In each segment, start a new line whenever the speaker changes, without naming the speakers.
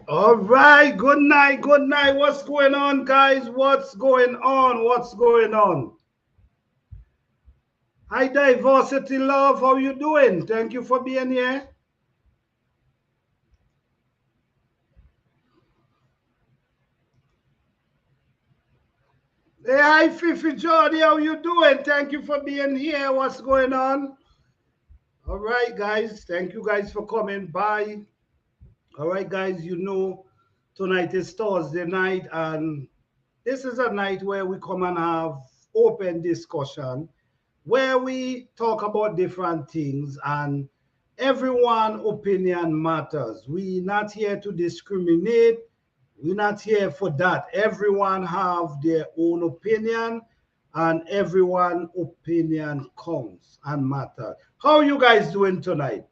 All right, good night, good night. What's going on, guys? What's going on? What's going on? Hi, Diversity Love. How you doing? Thank you for being here. Hey, hi, Fifi Jordy. How you doing? Thank you for being here. What's going on? All right, guys. Thank you guys for coming by. All right, guys. Tonight is Thursday night, and this is a night where we come and have open discussion where we talk about different things and everyone opinion matters. We not here to discriminate. We're not here for that. Everyone have their own opinion and everyone opinion counts and matters. How you guys doing tonight?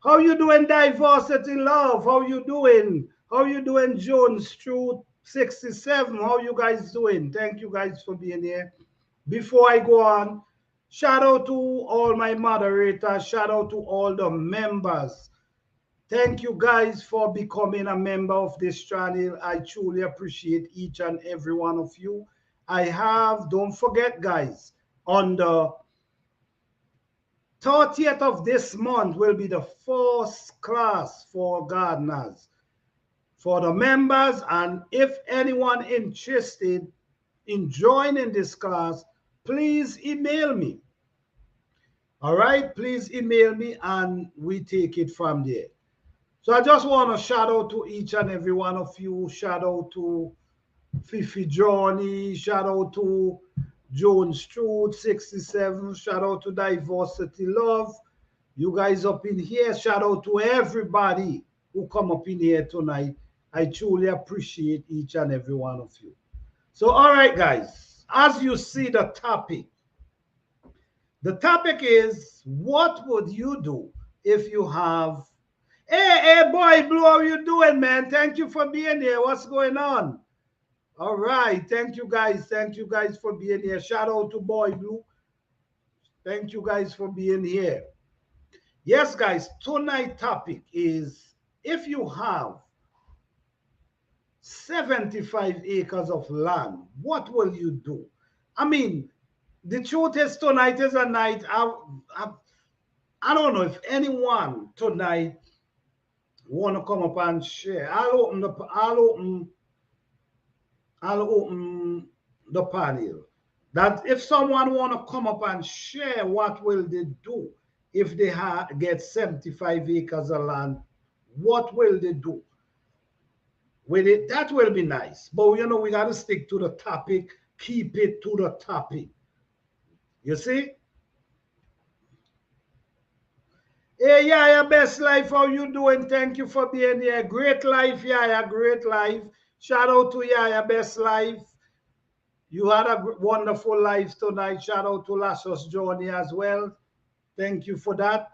How you doing, Diversity Love? How you doing? How you doing, Jones Truth 67? How you guys doing? Thank you guys for being here. Before I go on, shout out to all my moderators, shout out to all the members. Thank you guys for becoming a member of this channel. I truly appreciate each and every one of you. Don't forget, guys, on the 30th of this month will be the first class for gardeners, for the members. And if anyone interested in joining this class, please email me. All right, please email me and we take it from there. So I just want to shout out to each and every one of you. Shout out to Fifi Johnny. Shout out to Jones Truth 67. Shout out to Diversity Love. You guys up in here. Shout out to everybody who come up in here tonight. I truly appreciate each and every one of you. So, all right, guys, as you see the topic is, what would you do if you have... Hey, boy, Blue, how you doing, man? Thank you for being here. What's going on? All right. Thank you, guys. Thank you, guys, for being here. Shout out to Boy Blue. Thank you, guys, for being here. Yes, guys, tonight's topic is, if you have 75 acres of land, what will you do? I mean, the truth is, tonight is a night. I don't know if anyone tonight want to come up and share. I'll open the panel. That if someone want to come up and share, what will they do if they get 75 acres of land? What will they do with it? That will be nice. But we got to stick to the topic, keep it to the topic. You see? Hey, Yaya, best life, how you doing? Thank you for being here. Great life, Yaya, great life. Shout out to Yaya, best life. You had a wonderful life tonight. Shout out to Lassos Johnny as well. Thank you for that.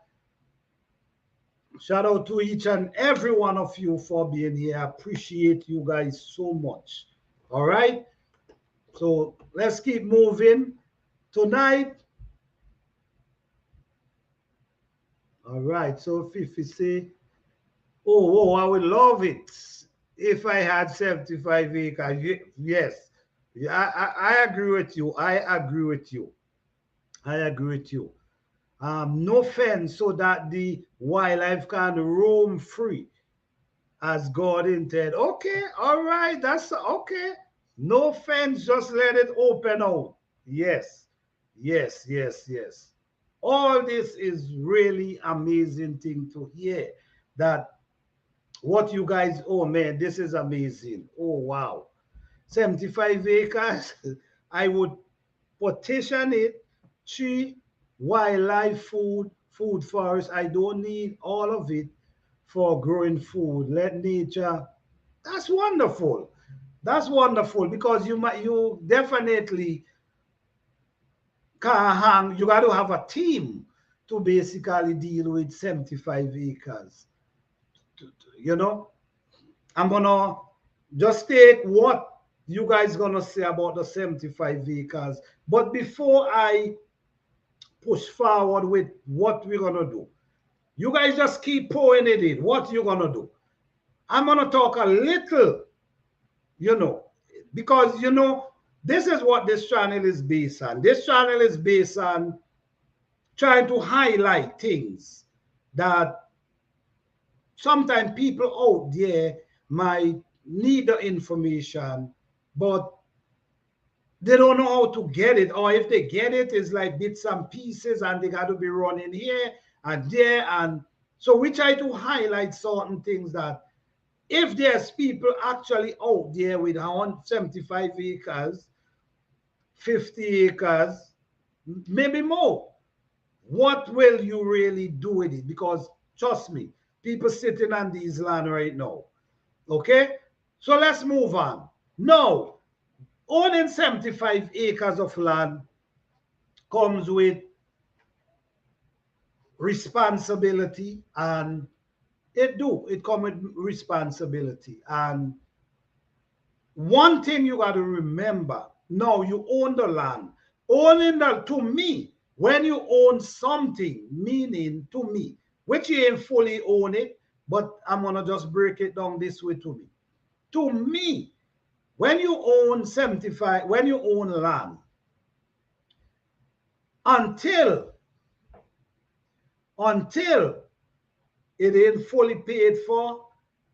Shout out to each and every one of you for being here. I appreciate you guys so much. All right. So let's keep moving. Tonight, all right. So Fifi say, oh, I would love it if I had 75 acres. Yes. I agree with you. I agree with you. I agree with you. No fence so that the wildlife can roam free as God intended. Okay, all right, that's okay. No fence, just let it open out. Yes, yes, yes, yes. All this is really amazing thing to hear. That what you guys, oh man, this is amazing. Oh wow. 75 acres. I would partition it, tree, wildlife, food forest. I don't need all of it for growing food. Let nature. That's wonderful. That's wonderful because you definitely can hang. You got to have a team to basically deal with 75 acres. You know, I'm gonna just take what you guys gonna say about the 75 acres. But before I push forward with what we're gonna do, you guys just keep pouring it in. What you gonna do? I'm going to talk a little, you know, because, you know, this is what this channel is based on. This channel is based on trying to highlight things that sometimes people out there might need the information, but they don't know how to get it. Or if they get it, it's like bits and pieces and they got to be running here and there. And so we try to highlight certain things that if there's people actually out there with 175 acres, 50 acres, maybe more, what will you really do with it? Because trust me, people sitting on these land right now. Okay, so let's move on. Now, owning 75 acres of land comes with responsibility, and it comes with responsibility. And one thing you got to remember, now you own the land. Owning that, to me, when you own something, meaning to me, which you ain't fully own it, but I'm gonna just break it down this way to me. To me, when you own 75, when you own land, until it ain't fully paid for,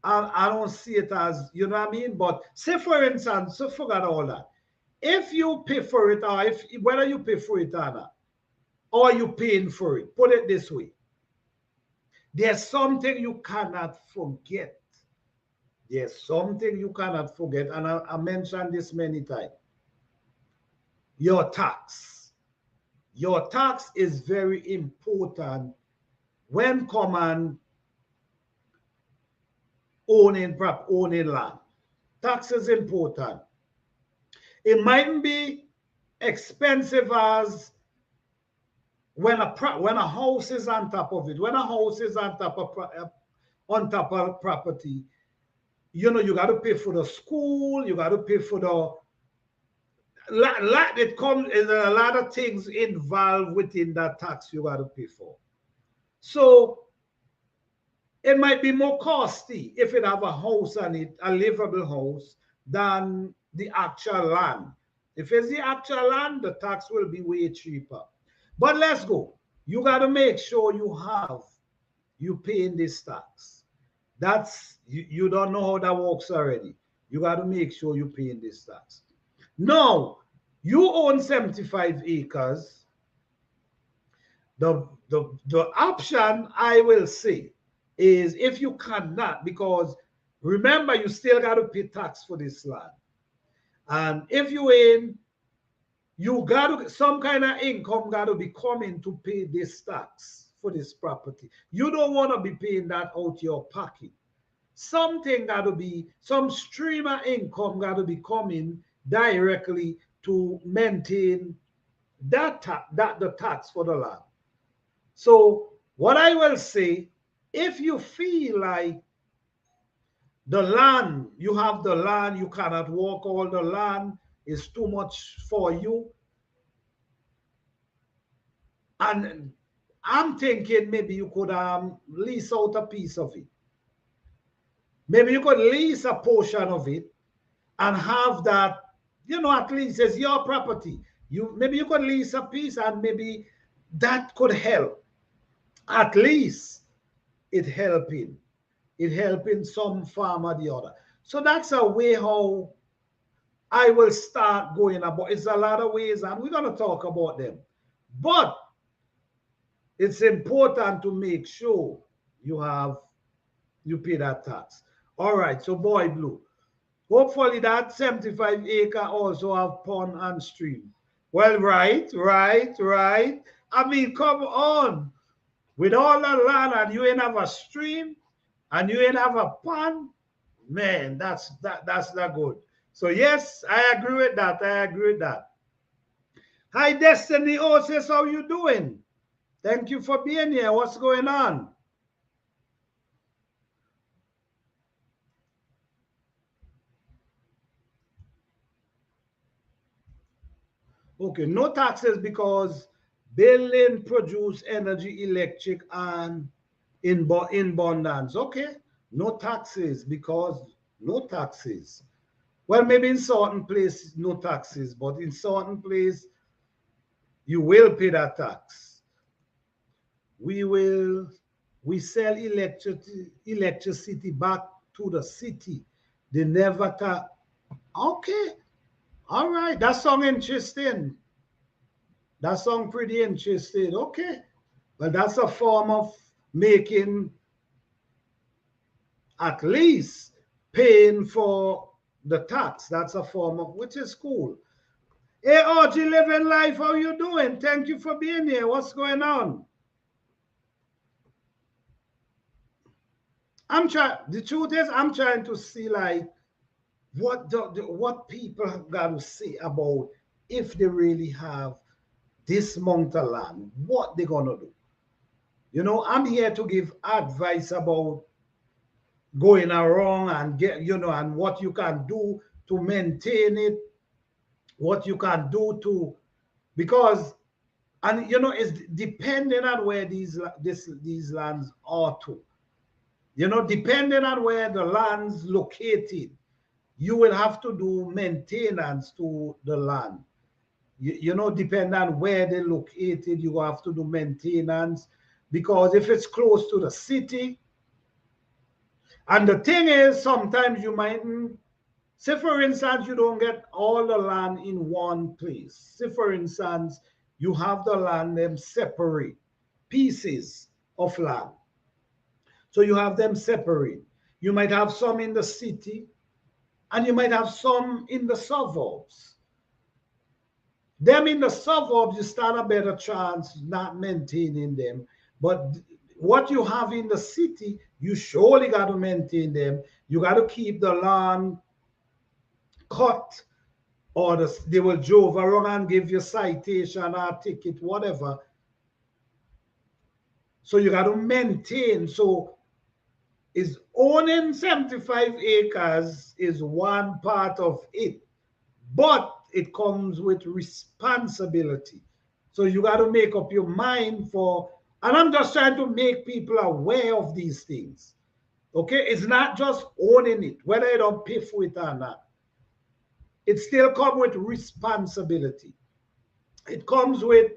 I don't see it as, you know what I mean? But say for instance, so forget all that. If you pay for it, or if whether you pay for it or not, or you paying for it, put it this way. There's something you cannot forget. There's something you cannot forget, and I mentioned this many times. Your tax. Your tax is very important when common owning land. Tax is important. It mightn't be expensive as when a house is on top of it. When a house is on top of property, you know, you got to pay for the school, you got to pay for the it comes, there's a lot of things involved within that tax you got to pay for. So it might be more costly if it have a house on it, a livable house, than the actual land. If it's the actual land, the tax will be way cheaper. But let's go. You got to make sure you paying this tax. That's, you don't know how that works already. You got to make sure you paying this tax. Now, you own 75 acres. The option I will say is if you cannot, because remember, you still got to pay tax for this land. And if you ain't, you got to, some kind of income got to be coming to pay this tax for this property. You don't want to be paying that out your pocket. Something got to be, some stream of income got to be coming directly to maintain the tax for the land. So what I will say, if you feel like the land, you have the land, you cannot walk all the land, is too much for you, and I'm thinking maybe you could lease out a piece of it. Maybe you could lease a portion of it and have that, you know, at least it's your property. Maybe you could lease a piece, and maybe that could help. At least it helping some form or the other. So that's a way how I will start going about. It's a lot of ways, and we're going to talk about them. But it's important to make sure you pay that tax. All right, so Boy Blue. Hopefully that 75 acre also have pond and stream. Well, right. I mean, come on. With all the land and you ain't have a stream and you ain't have a pond, man, that's not good. So yes, I agree with that. Hi, Destiny Osis, how you doing? Thank you for being here. What's going on? Okay, no taxes because building produce energy, electric, and in abundance. Okay, No taxes, because no taxes. Well, maybe in certain places, no taxes, but in certain place, you will pay that tax. We will, we sell electricity back to the city. They never tax. Okay, all right, that song interesting. That song pretty interesting. Okay, but that's a form of making, at least paying for the tax. That's a form of, which is cool. Hey, Archie, living life, how you doing? Thank you for being here. What's going on? I'm trying. The truth is, I'm trying to see like what people have got to say about if they really have this amount of land, what they're gonna do. You know, I'm here to give advice about going around and get, you know, and what you can do to maintain it, what you can do to, because, and you know, it's depending on where these lands are to. You know, depending on where the land's located, you will have to do maintenance to the land. You know, depending on where they're located, you have to do maintenance, because if it's close to the city, and the thing is, sometimes you might say, for instance, you don't get all the land in one place. Say, for instance, you have the land them separate pieces of land. So you have them separate. You might have some in the city and you might have some in the suburbs. Them in the suburbs, you stand a better chance not maintaining them. But what you have in the city, you surely got to maintain them. You got to keep the land cut, or they will drove around and give you citation or ticket, whatever. So you got to maintain. So is owning 75 acres is one part of it, but it comes with responsibility. So you got to make up your mind for, and I'm just trying to make people aware of these things. Okay, it's not just owning it, whether you don't pay for it or not. It still comes with responsibility. It comes with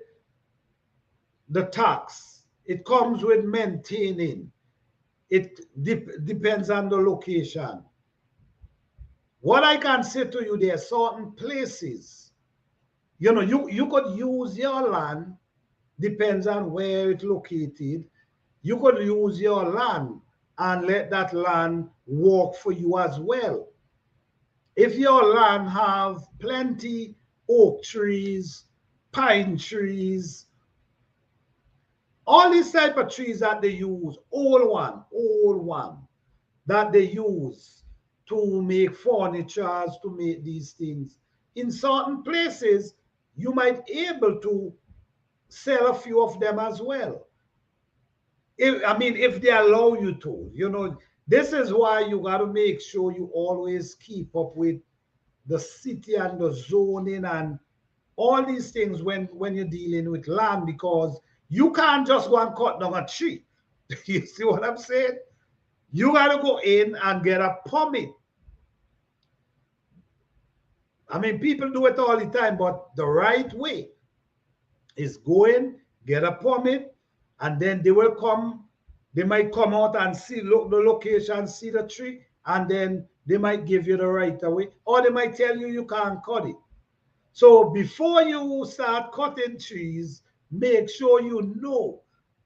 the tax. It comes with maintaining. It depends on the location. What I can say to you, there are certain places, you know, you could use your land, depends on where it's located. You could use your land and let that land work for you as well. If your land have plenty oak trees, pine trees, all these type of trees that they use, old one that they use to make furniture, to make these things. In certain places, you might able to sell a few of them as well. I mean, if they allow you to, you know, this is why you got to make sure you always keep up with the city and the zoning and all these things when you're dealing with land, because you can't just go and cut down a tree. You see what I'm saying? You got to go in and get a permit. I mean, people do it all the time, but the right way is go in, get a permit, and then they will come. They might come out and see look the location, see the tree, and then they might give you the right away, or they might tell you you can't cut it. So before you start cutting trees, make sure you know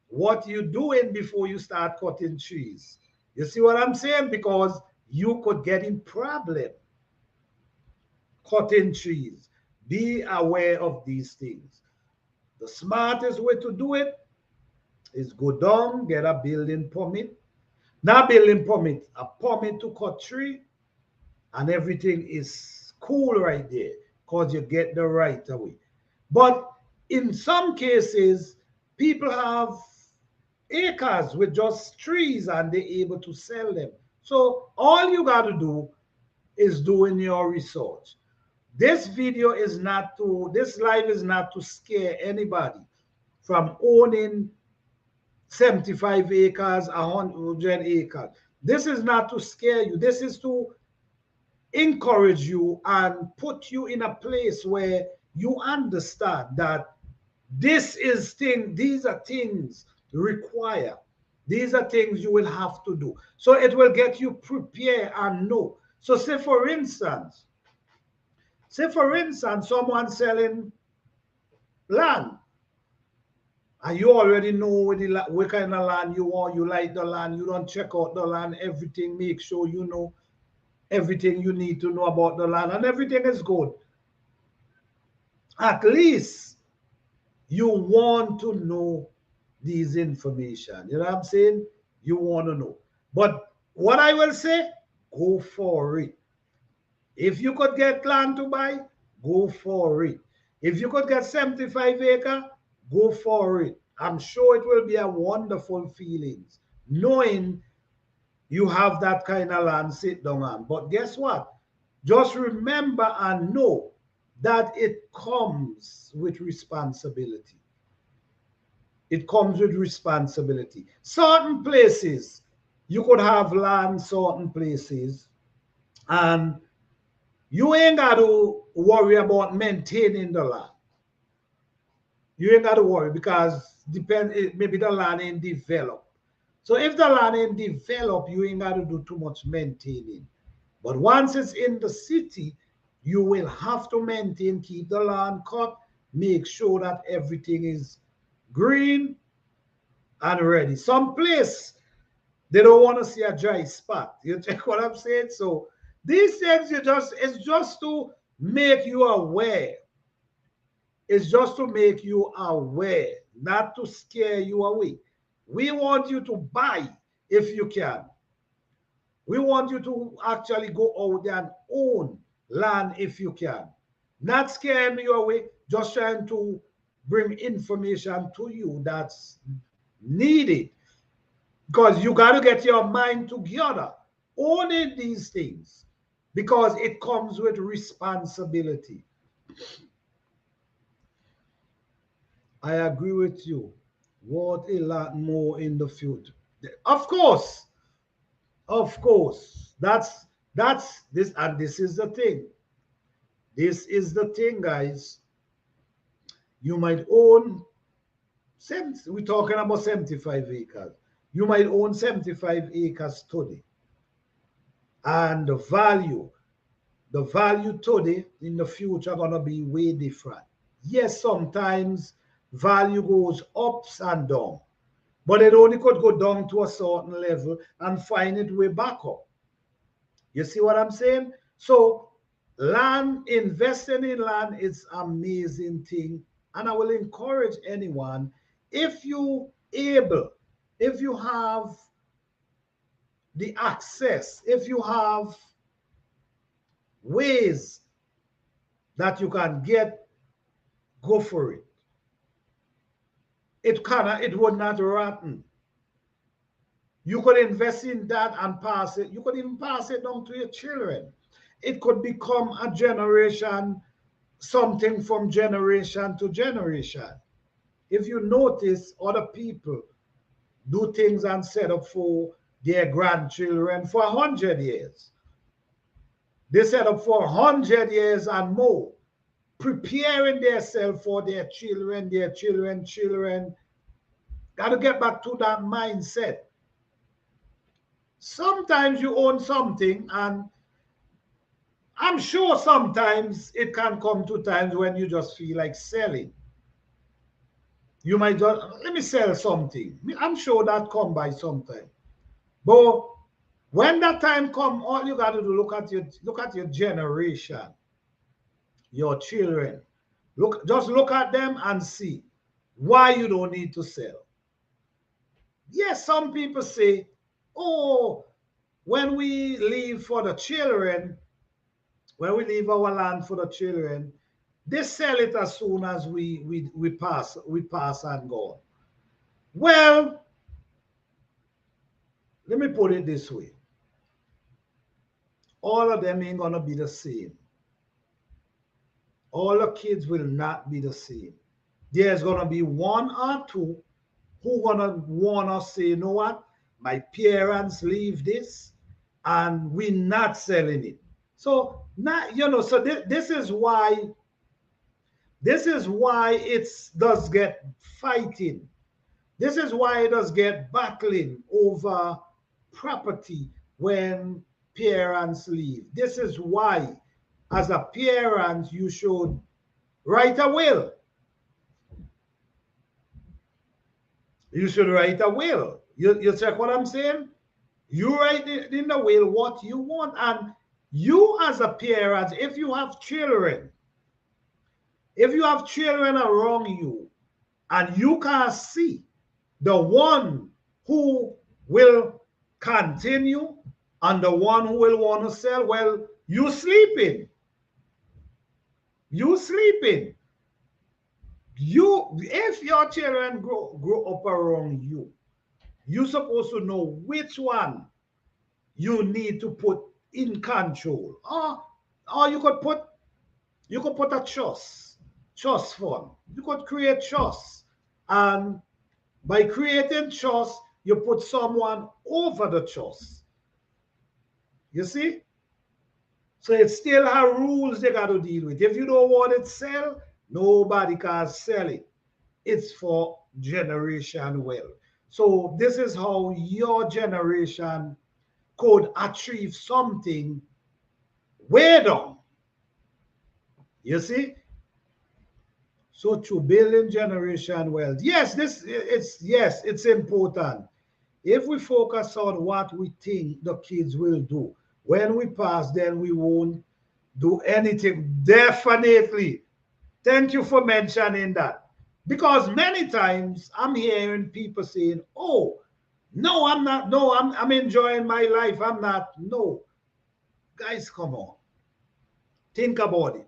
what you're doing before you start cutting trees. You see what I'm saying? Because you could get in problem cutting trees. Be aware of these things. The smartest way to do it is go down, get a building permit. Not building permit, a permit to cut tree, and everything is cool right there because you get the right away. But in some cases, people have acres with just trees and they're able to sell them. So all you got to do is doing your research. This video is not to, this live is not to scare anybody from owning 75 acres, 100 acres. This is not to scare you. This is to encourage you and put you in a place where you understand that these are things require. These are things you will have to do. So it will get you prepared and know. So say for instance, someone selling land, and you already know what kind of land you want, you like the land, you don't check out the land, everything, make sure you know everything you need to know about the land, and everything is good. At least you want to know these information. You know what I'm saying? You want to know. But what I will say, go for it. If you could get land to buy, go for it. If you could get 75 acre, go for it. I'm sure it will be a wonderful feeling knowing you have that kind of land sit down on. But guess what? Just remember and know that it comes with responsibility. It comes with responsibility. Certain places, you could have land, certain places, and you ain't got to worry about maintaining the land. You ain't got to worry because maybe the land ain't developed. So if the land ain't developed, you ain't got to do too much maintaining. But once it's in the city, you will have to maintain, keep the land cut, make sure that everything is green and ready. Some place they don't want to see a dry spot. You check what I'm saying? So these things it's just to make you aware. It's just to make you aware, not to scare you away. We want you to buy if you can. We want you to actually go out there and own land if you can. Not scaring you away, just trying to bring information to you that's needed. Because you got to get your mind together, owning these things, because it comes with responsibility. I agree with you. What a lot more in the future. Of course, of course. That's this, and this is the thing. This is the thing, guys. You might own, we're talking about 75 acres. You might own 75 acres today. And the value today in the future gonna be way different. Yes, sometimes value goes ups and down, but it only could go down to a certain level and find it way back up. You see what I'm saying? So land, investing in land is amazing thing. And I will encourage anyone, if you able, if you have the access, if you have ways that you can get, go for it. It would not rotten. You could invest in that and pass it. You could even pass it on to your children. It could become a generation, something from generation to generation. If you notice, other people do things and set up for their grandchildren for 100 years. They set up for 100 years and more, preparing themselves for their children, children. Got to get back to that mindset. Sometimes you own something, and I'm sure sometimes it can come to times when you just feel like selling. You might just, let me sell something. I'm sure that come by sometime. But when that time come, all you got to do, look at your generation, your children. Just look at them and see why you don't need to sell. Yes, some people say, oh, when we leave for the children, when we leave our land for the children, they sell it as soon as we pass and go. Well, let me put it this way. All of them ain't gonna be the same. All the kids will not be the same. There's gonna be one or two who gonna wanna say, you know what? my parents leave this and we're not selling it. So not, so this is why it does get fighting. This is why it does get battling over property when parents leave. This is why, as a parent, you should write a will. You should write a will. You check what I'm saying? You write in the will what you want. And you, as a parent, if you have children, around you and you can see the one who will continue and the one who will want to sell, well, you sleeping. You sleeping. If your children grow up around you, you're supposed to know which one you need to put in control. Or you could put a trust fund. You could create trust. And by creating trust, you put someone over the trust. You see? So it still have rules they got to deal with. If you don't want it sell, nobody can sell it. It's for generation wealth. So this is how your generation could achieve something way down. You see? So to building generation wealth. Yes, it's important. If we focus on what we think the kids will do, when we pass, then we won't do anything. Definitely. Thank you for mentioning that. Because many times I'm hearing people saying, oh, no, I'm not. No, I'm enjoying my life. I'm not. No. Guys, come on. Think about it.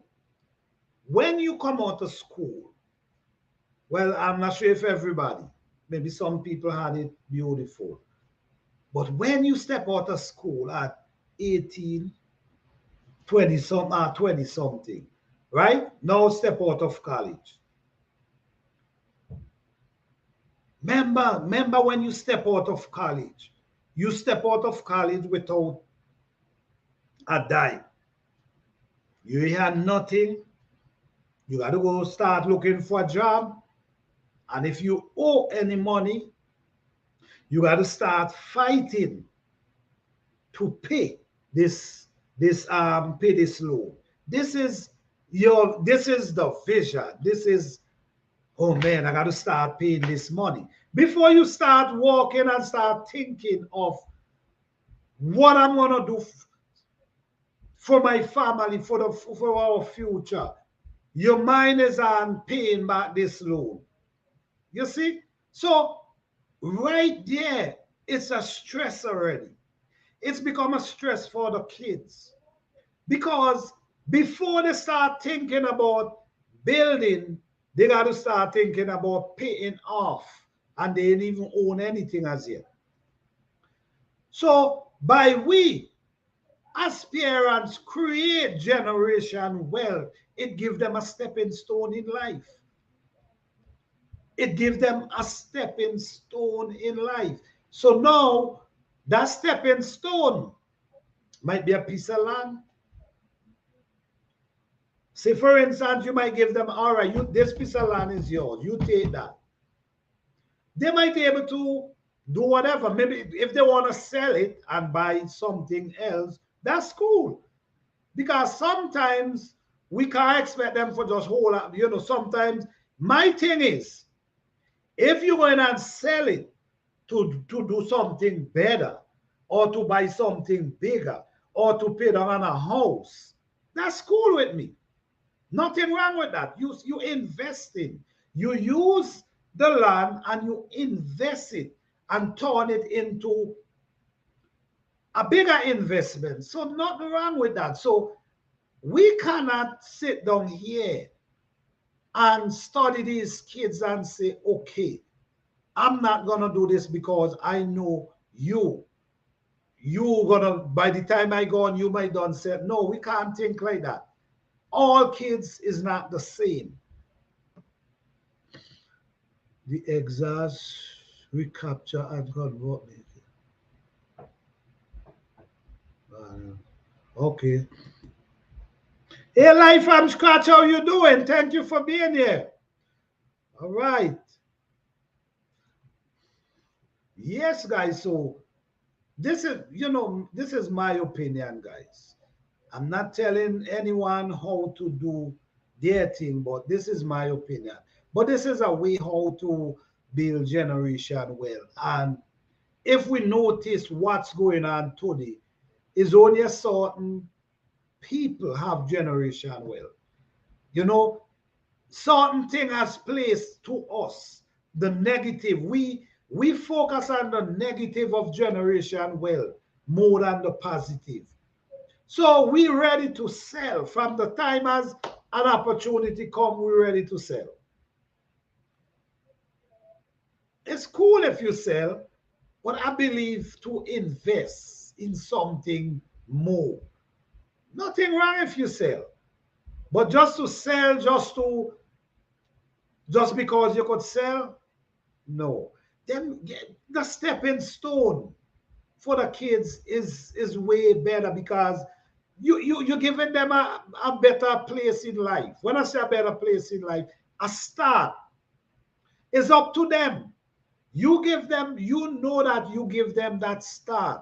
When you come out of school, well, I'm not sure if everybody, maybe some people had it beautiful. But when you step out of school at 18, 20 something, right? Now step out of college. Remember when you step out of college, you step out of college without a dime. You had nothing. You got to go start looking for a job. And if you owe any money, you got to start fighting to pay this loan. This is the vision. This is, oh man, I got to start paying this money. Before you start walking and start thinking of what I'm gonna do for my family, for our future, your mind is on paying back this loan. You see? So right there, it's a stress already. It's become a stress for the kids. Because before they start thinking about building, they got to start thinking about paying off. And they didn't even own anything as yet. So by we, as parents, create generation wealth, it gives them a stepping stone in life. It gives them a stepping stone in life. So now, that stepping stone might be a piece of land. Say, for instance, you might give them, all right, this piece of land is yours. You take that. They might be able to do whatever. Maybe if they want to sell it and buy something else, that's cool. Because sometimes we can't expect them for just hold up. Sometimes my thing is, if you're going to sell it to do something better or to buy something bigger or to pay down on a house, that's cool with me. Nothing wrong with that. You invest in. You use the land and you invest it and turn it into a bigger investment. So nothing wrong with that. So we cannot sit down here and study these kids and say, okay, I'm not going to do this because I know you're going to, by the time I go on, you might done say, no, we can't think like that. All kids is not the same. The exhaust recapture and convert. Okay. Hey, Life from Scratch, how you doing? Thank you for being here. All right. Yes, guys. So this is my opinion, guys. I'm not telling anyone how to do their thing, but this is my opinion. But this is a way how to build generation wealth. And if we notice what's going on today, is only a certain people have generation wealth. You know, certain thing has placed to us the negative. We focus on the negative of generation wealth more than the positive. So we ready to sell from the time as an opportunity come. We ready to sell. It's cool if you sell, but I believe to invest in something more. Nothing wrong if you sell, but just to sell, just because you could sell, no. Then the stepping stone for the kids is way better because you're giving them a better place in life. When I say a better place in life, a start is up to them. You give them, you know that you give them that start.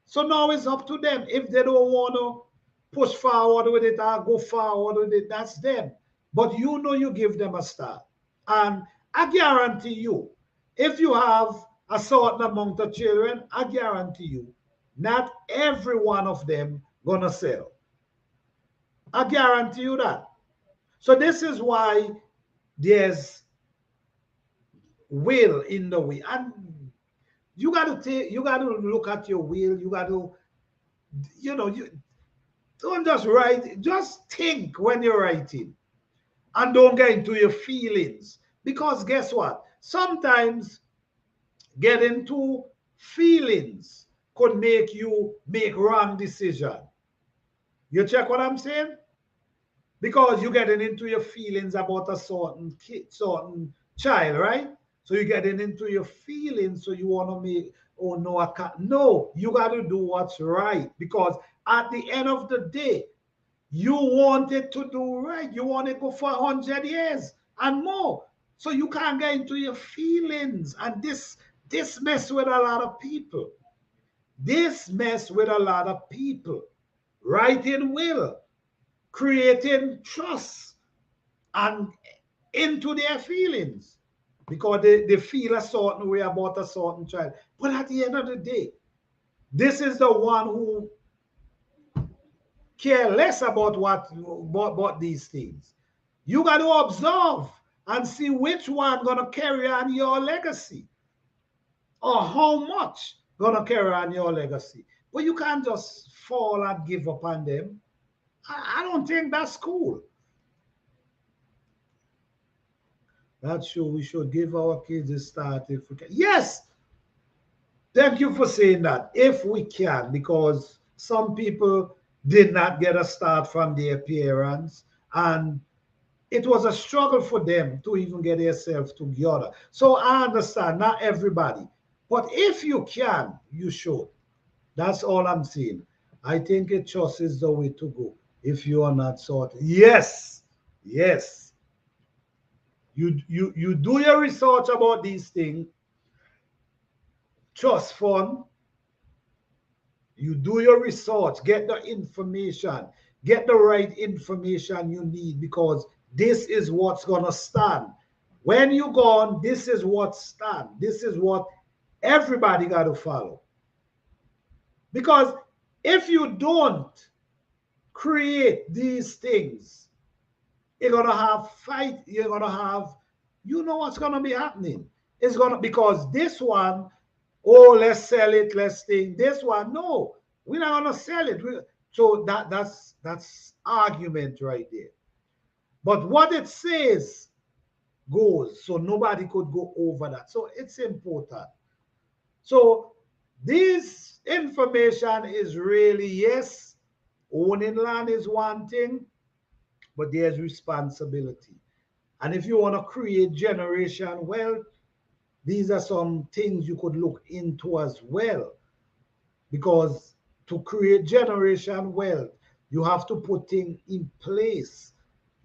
So now it's up to them. If they don't want to push forward with it or go forward with it, that's them. But you know you give them a start. And I guarantee you, if you have a certain amount of children, I guarantee you, not every one of them gonna sell. I guarantee you that. So this is why there's will in the way. And you gotta look at your will. You gotta, you don't just write, just think when you're writing and don't get into your feelings. Because guess what? Sometimes get into feelings could make you make wrong decision. You check what I'm saying? Because you're getting into your feelings about a certain kid, certain child, right? So you're getting into your feelings, so you want to make, oh no, I can't. No, you got to do what's right because at the end of the day, you want it to do right. You want it to go for 100 years and more. So you can't get into your feelings. And this mess with a lot of people. This mess with a lot of people. Writing will, creating trust and into their feelings because they feel a certain way about a certain child. But at the end of the day, this is the one who care less about about these things. You got to observe and see which one gonna carry on your legacy or how much gonna carry on your legacy. But you can't just fall and give up on them. I don't think that's cool. That's true. We should give our kids a start if we can. Yes, thank you for saying that. If we can, because some people did not get a start from their parents, and it was a struggle for them to even get themselves together. So I understand, not everybody. But if you can, you should. That's all I'm saying. I think it just is the way to go. If you are not sorted. Yes, yes. You do your research about these things. Trust fund. You do your research, get the information, get the right information you need because this is what's gonna stand. When you gone, this is what stand. This is what everybody got to follow. Because if you don't create these things, you're gonna have fight. You're gonna have, you know what's gonna be happening. It's gonna because this one, oh, let's sell it, let's think. This one, no, we're not gonna sell it. So that's argument right there. But what it says goes, so nobody could go over that. So it's important. So this information is really yes, owning land is one thing, but there's responsibility. And if you want to create generation wealth, these are some things you could look into as well. Because to create generation wealth, you have to put things in place.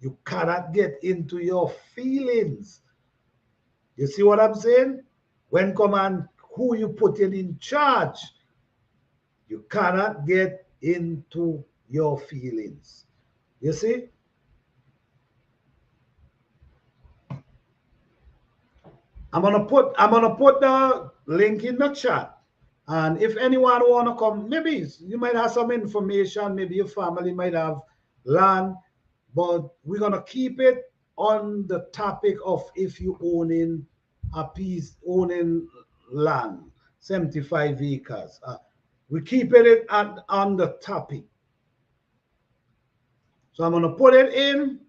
You cannot get into your feelings. You see what I'm saying? When come on who you putting in charge, you cannot get into your feelings. You see? I'm gonna put the link in the chat. And if anyone wanna come, maybe you might have some information, maybe your family might have land, but we're gonna keep it on the topic of if you owning a piece, owning land, 75 acres. We keep it on the topic. So I'm gonna put it in.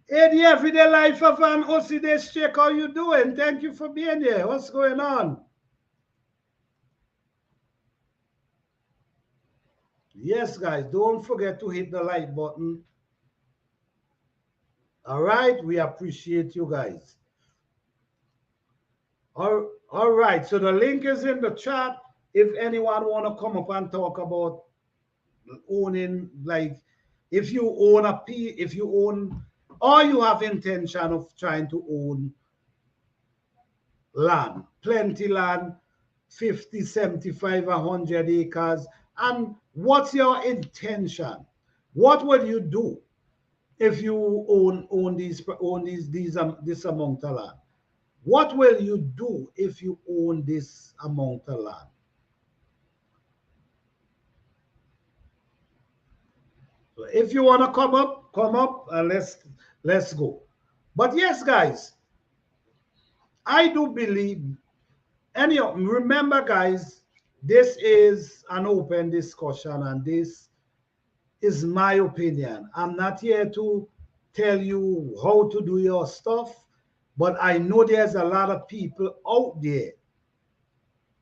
Hey, the everyday life of an OCD check. How you doing? Thank you for being here. What's going on? Yes, guys, don't forget to hit the like button. All right, we appreciate you guys. All right, so the link is in the chat. If anyone want to come up and talk about owning, like if you own if you own, or you have intention of trying to own land, plenty land, 50, 75, 100 acres, and what's your intention? What would you do if you own this amount of land? What will you do if you own this amount of land? So if you want to come up, and let's go. But yes, guys, I do believe. Anyhow, remember, guys, this is an open discussion, and this is my opinion. I'm not here to tell you how to do your stuff, but I know there's a lot of people out there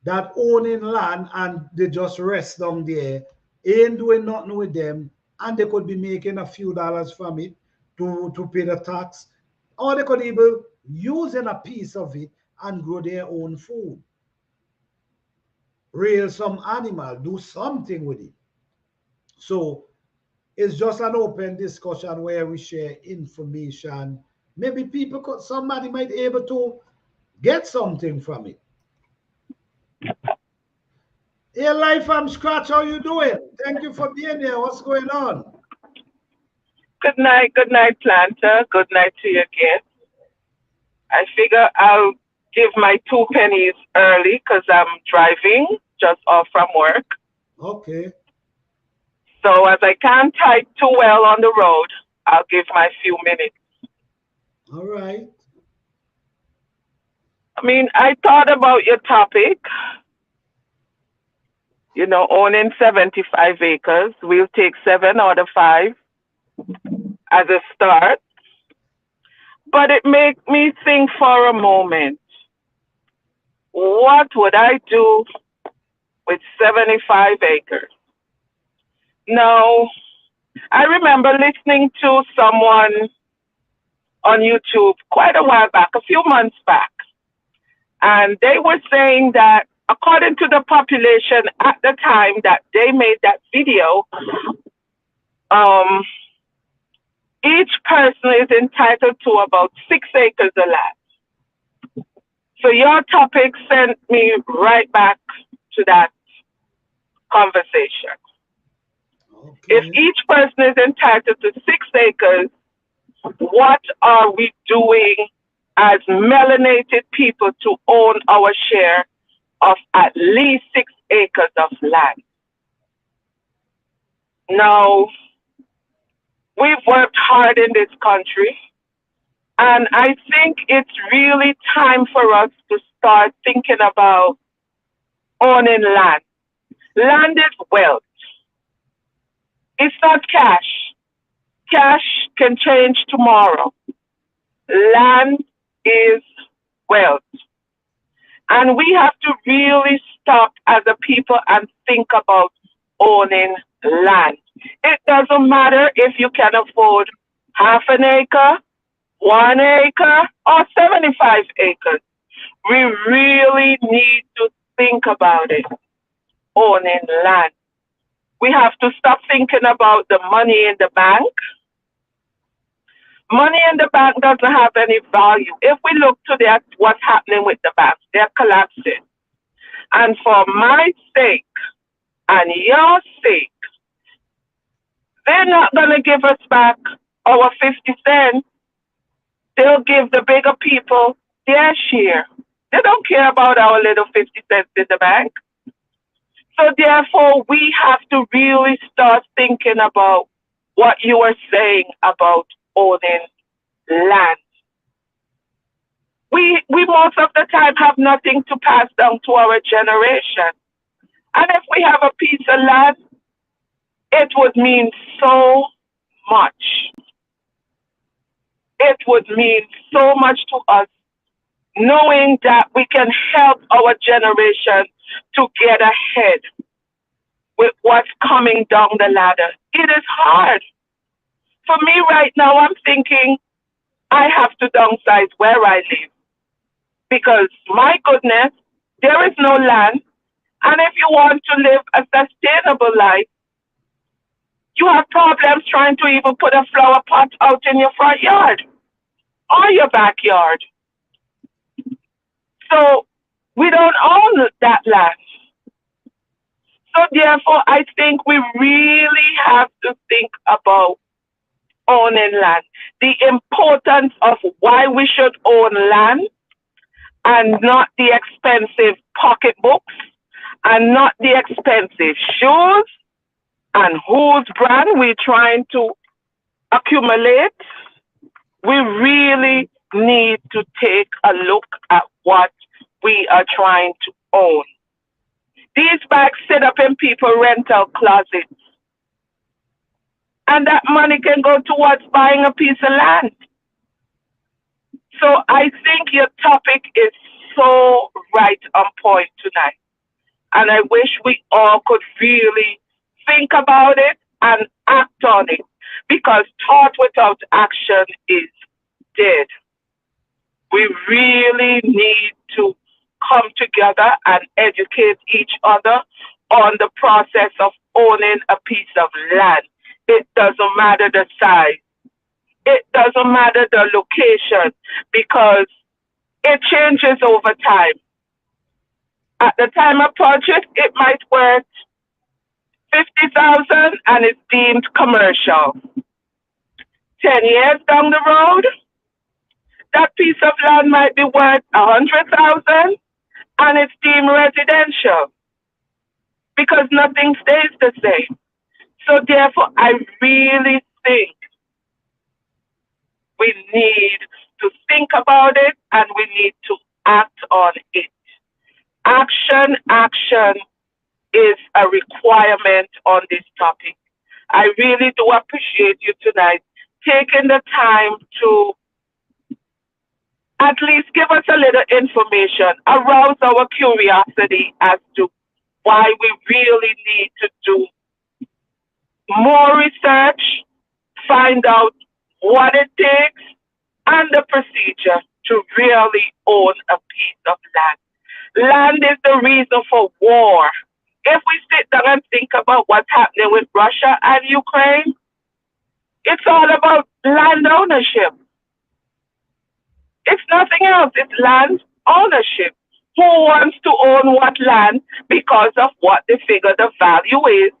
that owning land and they just rest down there, ain't doing nothing with them, and they could be making a few dollars from it to pay the tax, or they could even using a piece of it and grow their own food, raise some animal, do something with it. So it's just an open discussion where we share information. Maybe somebody might be able to get something from it. Hey, Life from Scratch, how you doing? Thank you for being here. What's going on?
Good night, Planter. Good night to you again. I figure I'll give my 2 pennies early because I'm driving just off from work.
Okay.
So as I can't type too well on the road, I'll give my few minutes.
All right.
I mean, I thought about your topic, owning 75 acres. We'll take 7 out of 5 as a start. But it made me think for a moment, what would I do with 75 acres? Now, I remember listening to someone on YouTube quite a while back, a few months back, and they were saying that according to the population at the time that they made that video, each person is entitled to about 6 acres of land. So your topic sent me right back to that conversation.
Okay.
If each person is entitled to 6 acres, what are we doing as melanated people to own our share of at least 6 acres of land? Now, we've worked hard in this country, and I think it's really time for us to start thinking about owning land. Land is wealth. It's not cash. Cash can change tomorrow. Land is wealth. And we have to really stop as a people and think about owning land. It doesn't matter if you can afford half an acre, 1 acre, or 75 acres. We really need to think about it, owning land. We have to stop thinking about the money in the bank. Money in the bank doesn't have any value. If we look today at what's happening with the banks, they're collapsing. And for my sake and your sake, they're not going to give us back our 50 cents. They'll give the bigger people their share. They don't care about our little 50 cents in the bank. So therefore, we have to really start thinking about what you were saying about owning land. We most of the time have nothing to pass down to our generation. And if we have a piece of land, it would mean so much. It would mean so much to us knowing that we can help our generation to get ahead with what's coming down the ladder. It is hard. For me right now, I'm thinking I have to downsize where I live because, my goodness, there is no land. And if you want to live a sustainable life, you have problems trying to even put a flower pot out in your front yard or your backyard. So we don't own that land. So therefore, I think we really have to think about owning land, the importance of why we should own land and not the expensive pocketbooks and not the expensive shoes and whose brand we're trying to accumulate. We really need to take a look at what we are trying to own. These bags sit up in people's rental closets, and that money can go towards buying a piece of land. So I think your topic is so right on point tonight. And I wish we all could really think about it and act on it, because thought without action is dead. We really need to come together and educate each other on the process of owning a piece of land. It doesn't matter the size. It doesn't matter the location, because it changes over time. At the time of purchase, it might worth 50,000 and it's deemed commercial. 10 years down the road, that piece of land might be worth 100,000 and it's deemed residential, because nothing stays the same. So therefore, I really think we need to think about it and we need to act on it. Action is a requirement on this topic. I really do appreciate you tonight taking the time to at least give us a little information, arouse our curiosity as to why we really need to do more research, find out what it takes, and the procedure to really own a piece of land. Land is the reason for war. If we sit down and think about what's happening with Russia and Ukraine, it's all about land ownership. It's nothing else. It's land ownership. Who wants to own what land because of what they figure the value is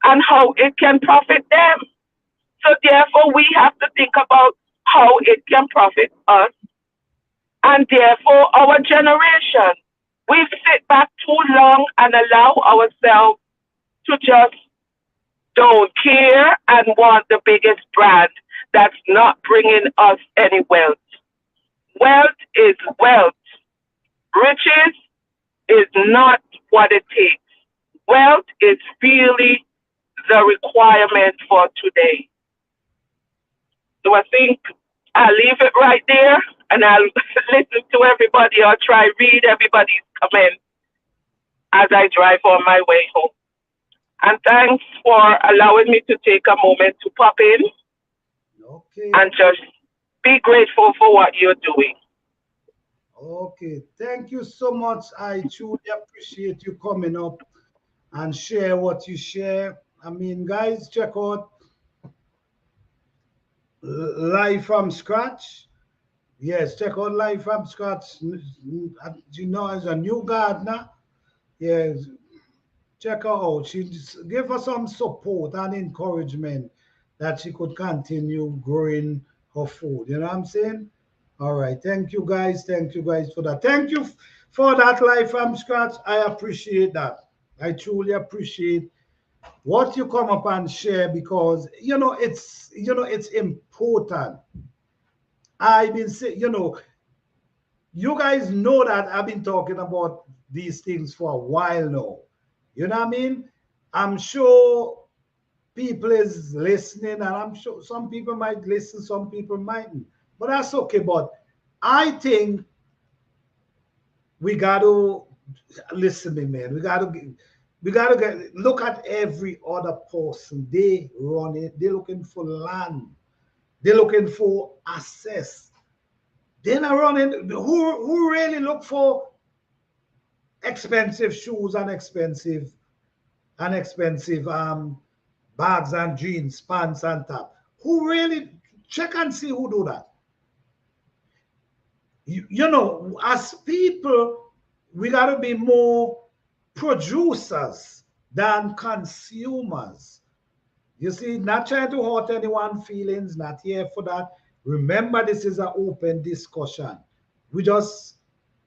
and how it can profit them? So therefore, we have to think about how it can profit us and therefore our generation. We sit back too long and allow ourselves to just don't care and want the biggest brand that's not bringing us any wealth. Wealth is wealth. Riches is not what it takes. Wealth is really the requirement for today. So I think I'll leave it right there and I'll listen to everybody or try read everybody's comments as I drive on my way home. And thanks for allowing me to take a moment to pop in
Okay.
and just be grateful for what you're doing.
Okay. Thank you so much. I truly appreciate you coming up and share what you share. I mean, guys, check out Live from Scratch. Yes, check out Live from Scratch. You know, as a new gardener, yes, check her out. She just give her some support and encouragement that she could continue growing her food. You know what I'm saying? All right. Thank you guys. Thank you guys for that. Thank you for that Live from Scratch. I appreciate that. I truly appreciate what you come up and share because it's important. I've been saying, you guys know that I've been talking about these things for a while now. You know what I mean? I'm sure people is listening, and I'm sure some people might listen, some people mightn't. But that's okay. But I think we got to listen, me man. We gotta get look at every other person. They run it. They're looking for land. They're looking for access. They're not running. Who really look for expensive shoes and expensive bags and jeans, pants and top? Who really check and see who do that? As people, we got to be more producers than consumers. You see, not trying to hurt anyone's feelings, not here for that. Remember, this is an open discussion. We just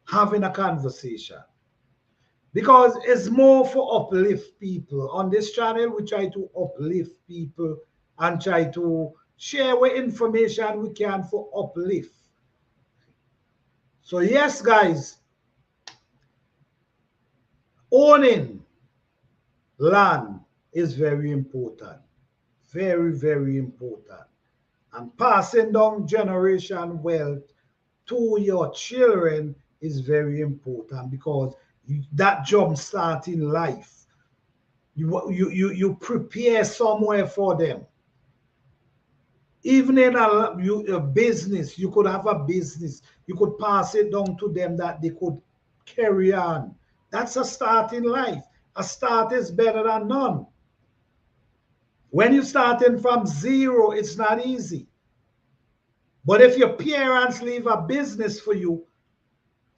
having a conversation because it's more for uplift people. On this channel, we try to uplift people and try to share what information we can for uplift. So yes, guys, owning land is very important. Very, very important. And passing down generation wealth to your children is very important because that jump start in life. You prepare somewhere for them. Even in a business, you could have a business. You could pass it down to them that they could carry on. That's a start in life. A start is better than none. When you're starting from zero, it's not easy. But if your parents leave a business for you,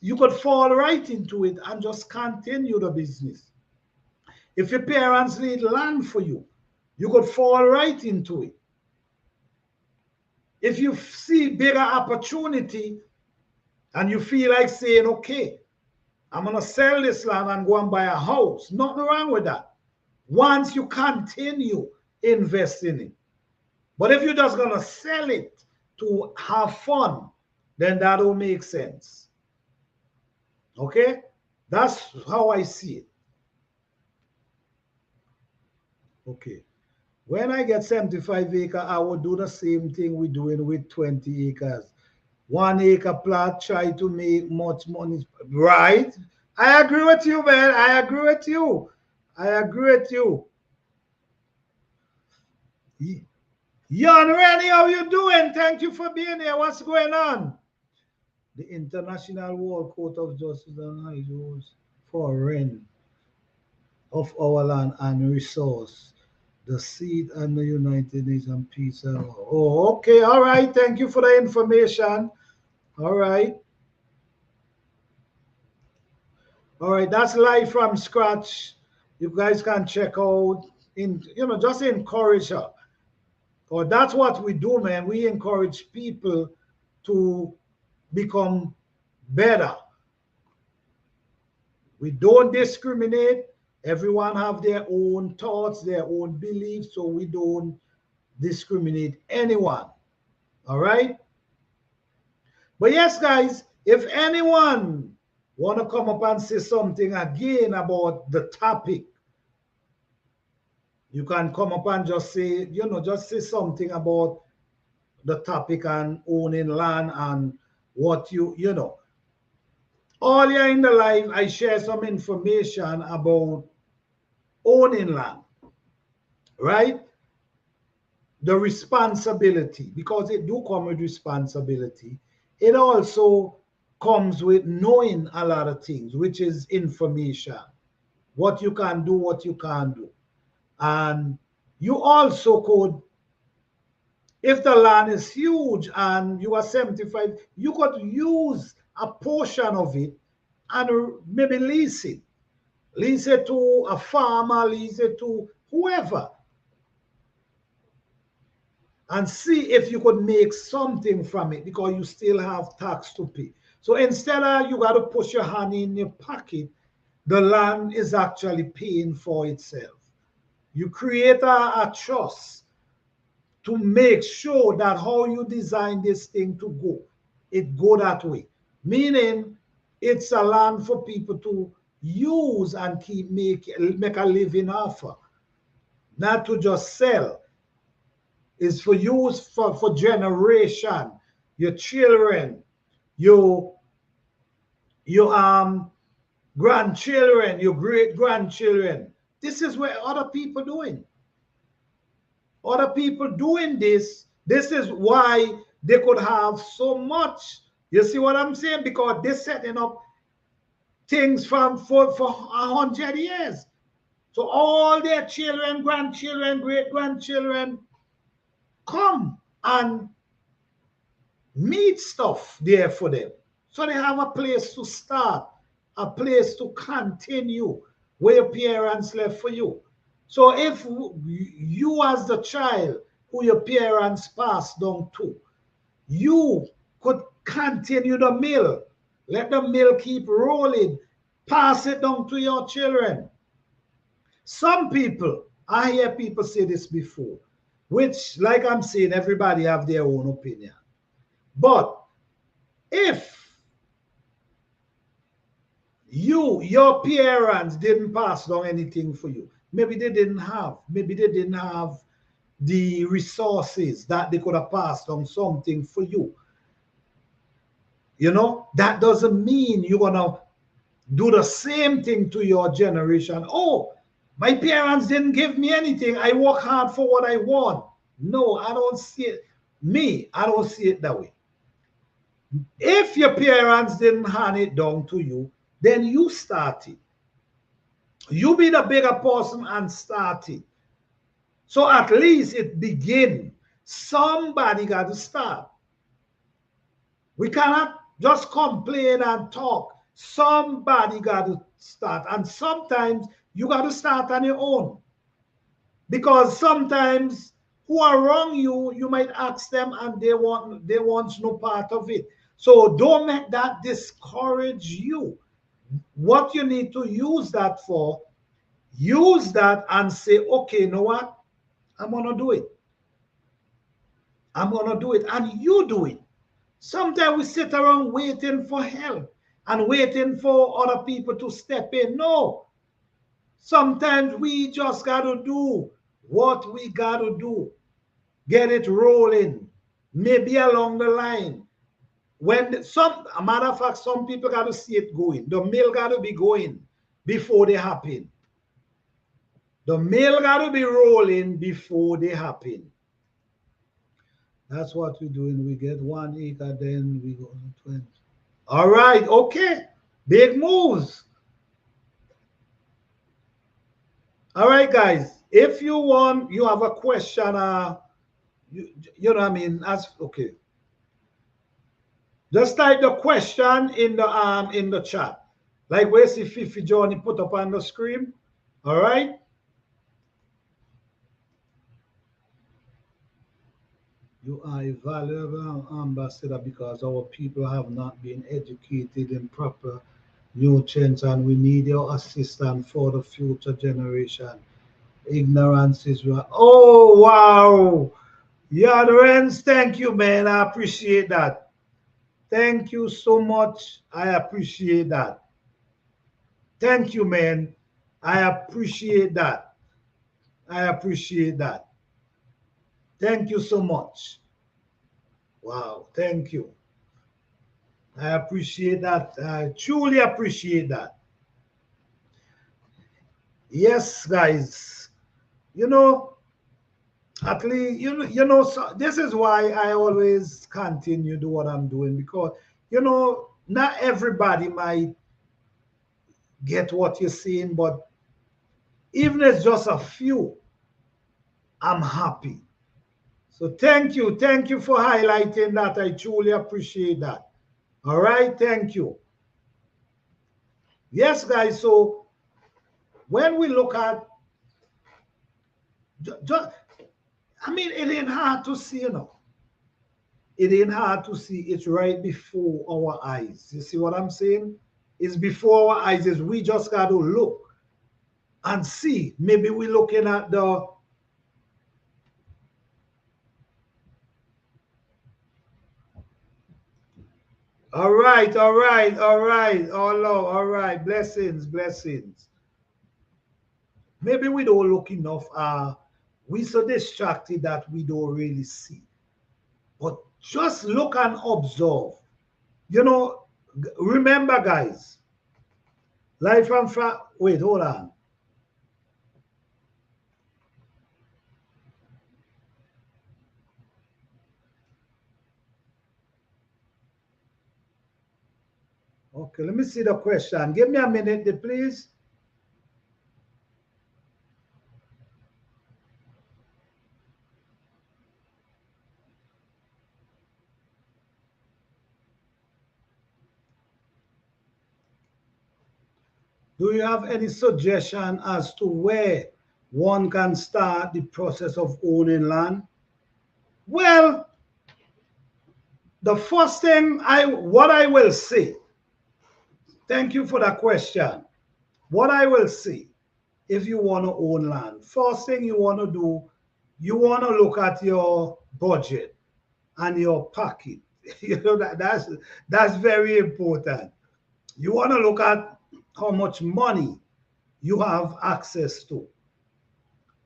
you could fall right into it and just continue the business. If your parents leave land for you, you could fall right into it. If you see bigger opportunity and you feel like saying, okay, I'm going to sell this land and go and buy a house, nothing wrong with that. Once you continue investing in it. But if you're just going to sell it to have fun, then that don't make sense. Okay? That's how I see it. Okay. When I get 75 acres, I will do the same thing we're doing with 20 acres. 1 acre plot, try to make much money. Right? I agree with you, man. I agree with you. I agree with you. Yon Rennie, how you doing? Thank you for being here. What's going on? The International World Court of Justice and High Rules for rent of our land and resource, the seat and the United Nations Peace. Oh, okay. All right. Thank you for the information. All right. All right. That's live from scratch. You guys can check out just encourage her. Or that's what we do, man. We encourage people to become better. We don't discriminate. Everyone have their own thoughts, their own beliefs, so we don't discriminate anyone. All right? But yes, guys, if anyone want to come up and say something again about the topic, you can come up and just say, just say something about the topic and owning land and what earlier in the live, I share some information about owning land. right? The responsibility, because it do come with responsibility. It also comes with knowing a lot of things, which is information, what you can do, what you can't do. And you also could, if the land is huge and you are 75, you could use a portion of it and maybe lease it to a farmer, lease it to whoever, and see if you could make something from it, because you still have tax to pay. So instead of you got to push your hand in your pocket, the land is actually paying for itself. You create a trust to make sure that how you design this thing to go, it go that way. Meaning it's a land for people to use and keep make a living off of, not to just sell. It's for use for generation, your children, your your grandchildren, your great grandchildren. This is what other people doing. Other people doing this. This is why they could have so much. You see what I'm saying? Because they're setting up things from for 100 years. So all their children, grandchildren, great grandchildren come and meet stuff there for them. So they have a place to start, a place to continue where your parents left for you. So if you as the child who your parents passed down to, you could continue the mill. Let the mill keep rolling. Pass it down to your children. Some people, I hear people say this before, which, like I'm saying, everybody have their own opinion. But if your parents didn't pass down anything for you, maybe they didn't have the resources that they could have passed on something for you. You know, that doesn't mean you're gonna do the same thing to your generation. Oh, my parents didn't give me anything. I work hard for what I want. No, I don't see it. I don't see it that way. If your parents didn't hand it down to you, then you start it. You be the bigger person and start it. So at least it begin. Somebody got to start. We cannot just complain and talk. Somebody got to start. And sometimes you got to start on your own. Because sometimes who are wrong you might ask them and they want no part of it. So don't let that discourage you. What you need to use that for, use that and say, okay, you know what? I'm gonna do it. I'm gonna do it. And you do it. Sometimes we sit around waiting for help and waiting for other people to step in. No. Sometimes we just gotta do what we gotta do. Get it rolling. Maybe along the line. A matter of fact, some people got to see it going. The mill got to be going before they happen. The mill got to be rolling before they happen. That's what we're doing. We get 1 acre, then we go to 20. All right, okay. Big moves. All right, guys. If you want, you have a question, you know what I mean? Ask, okay. Just type the question in the chat. Like where see Fifi Johnny put up on the screen. All right. You are a valuable ambassador because our people have not been educated in proper nutrients and we need your assistance for the future generation. Ignorance is right. Oh, wow. Yeah, Lorenz, thank you, man. I appreciate that. Thank you so much. I appreciate that. Thank you, man. I appreciate that. I appreciate that. Thank you so much. Wow. Thank you. I appreciate that. I truly appreciate that. Yes, guys. You know, At least so this is why I always continue do what I'm doing, because not everybody might get what you're seeing, but even if it's just a few, I'm happy. So thank you for highlighting that. I truly appreciate that. All right, thank you. Yes, guys. So when we look at, just, I mean, it ain't hard to see, It ain't hard to see. It's right before our eyes. You see what I'm saying? It's before our eyes. Is we just got to look and see. Maybe we're looking at the. All right, all right, all right. Oh Lord, all right. Blessings, blessings. Maybe we don't look enough. We so distracted that we don't really see. But just look and observe. You know, remember, guys. Life and wait, hold on. Okay, let me see the question. Give me a minute, please. Do you have any suggestion as to where one can start the process of owning land? Well, the first thing what I will say, thank you for that question. What I will say, if you want to own land, first thing you want to do, you want to look at your budget and your pocket. That's very important. You want to look at how much money you have access to.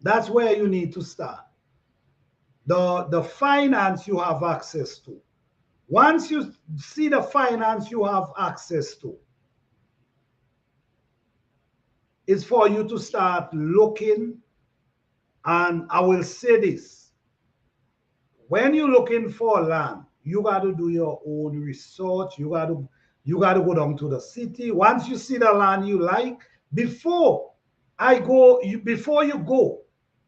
That's where you need to start. The finance you have access to. Once you see the finance you have access to, it's for you to start looking. And I will say this: when you're looking for land, you got to do your own research. You got to go down to the city. Once you see the land you like, before you go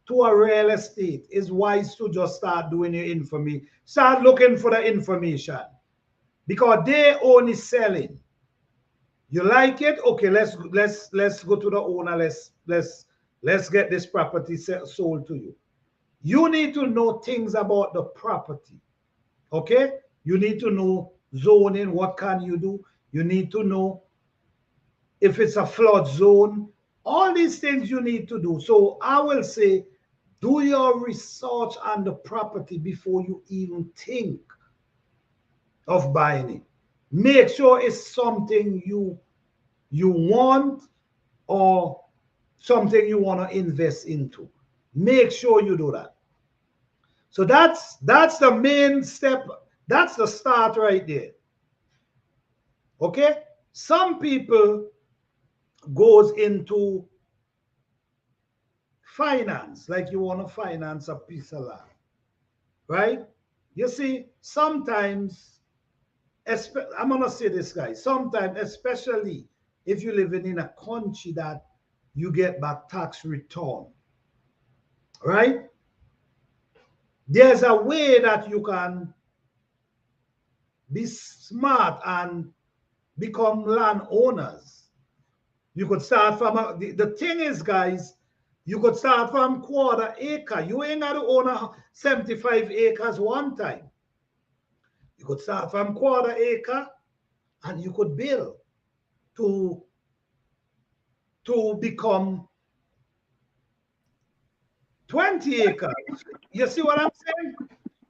to a real estate, it's wise to just start doing your information. Start looking for the information, because they only selling. You like it? Okay, let's go to the owner. Let's get this property sold to you. You need to know things about the property. Okay? You need to know zoning. What can you do? You need to know if it's a flood zone. All these things you need to do. So I will say, do your research on the property before you even think of buying it. Make sure it's something you want, or something you want to invest into. Make sure you do that. So that's the main step. That's the start right there. Okay? Some people goes into finance, like you want to finance a piece of land, right? You see, sometimes, I'm gonna say this, guys. Sometimes, especially if you're living in a country that you get back tax return, right? There's a way that you can be smart and become landowners. You could start from the thing is, guys, you could start from quarter acre. You ain't got to own 75 acres one time. You could start from quarter acre, and you could build to become 20 acres. You see what I'm saying?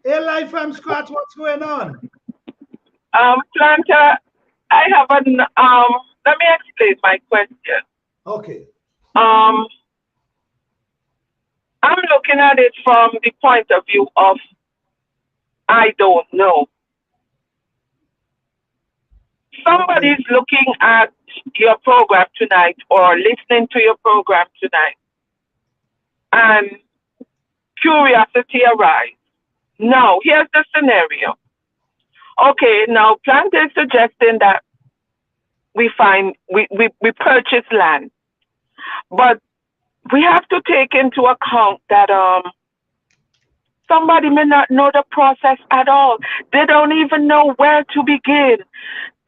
Hey, life from scratch, what's going on?
Planta, I have let me explain my question.
Okay.
Um, I'm looking at it from the point of view of I don't know. Somebody's
Okay.
looking at your program tonight or listening to your program tonight, and curiosity arises. Now, here's the scenario. Okay, now plant is suggesting that we purchase land, but we have to take into account that somebody may not know the process at all. They don't even know where to begin.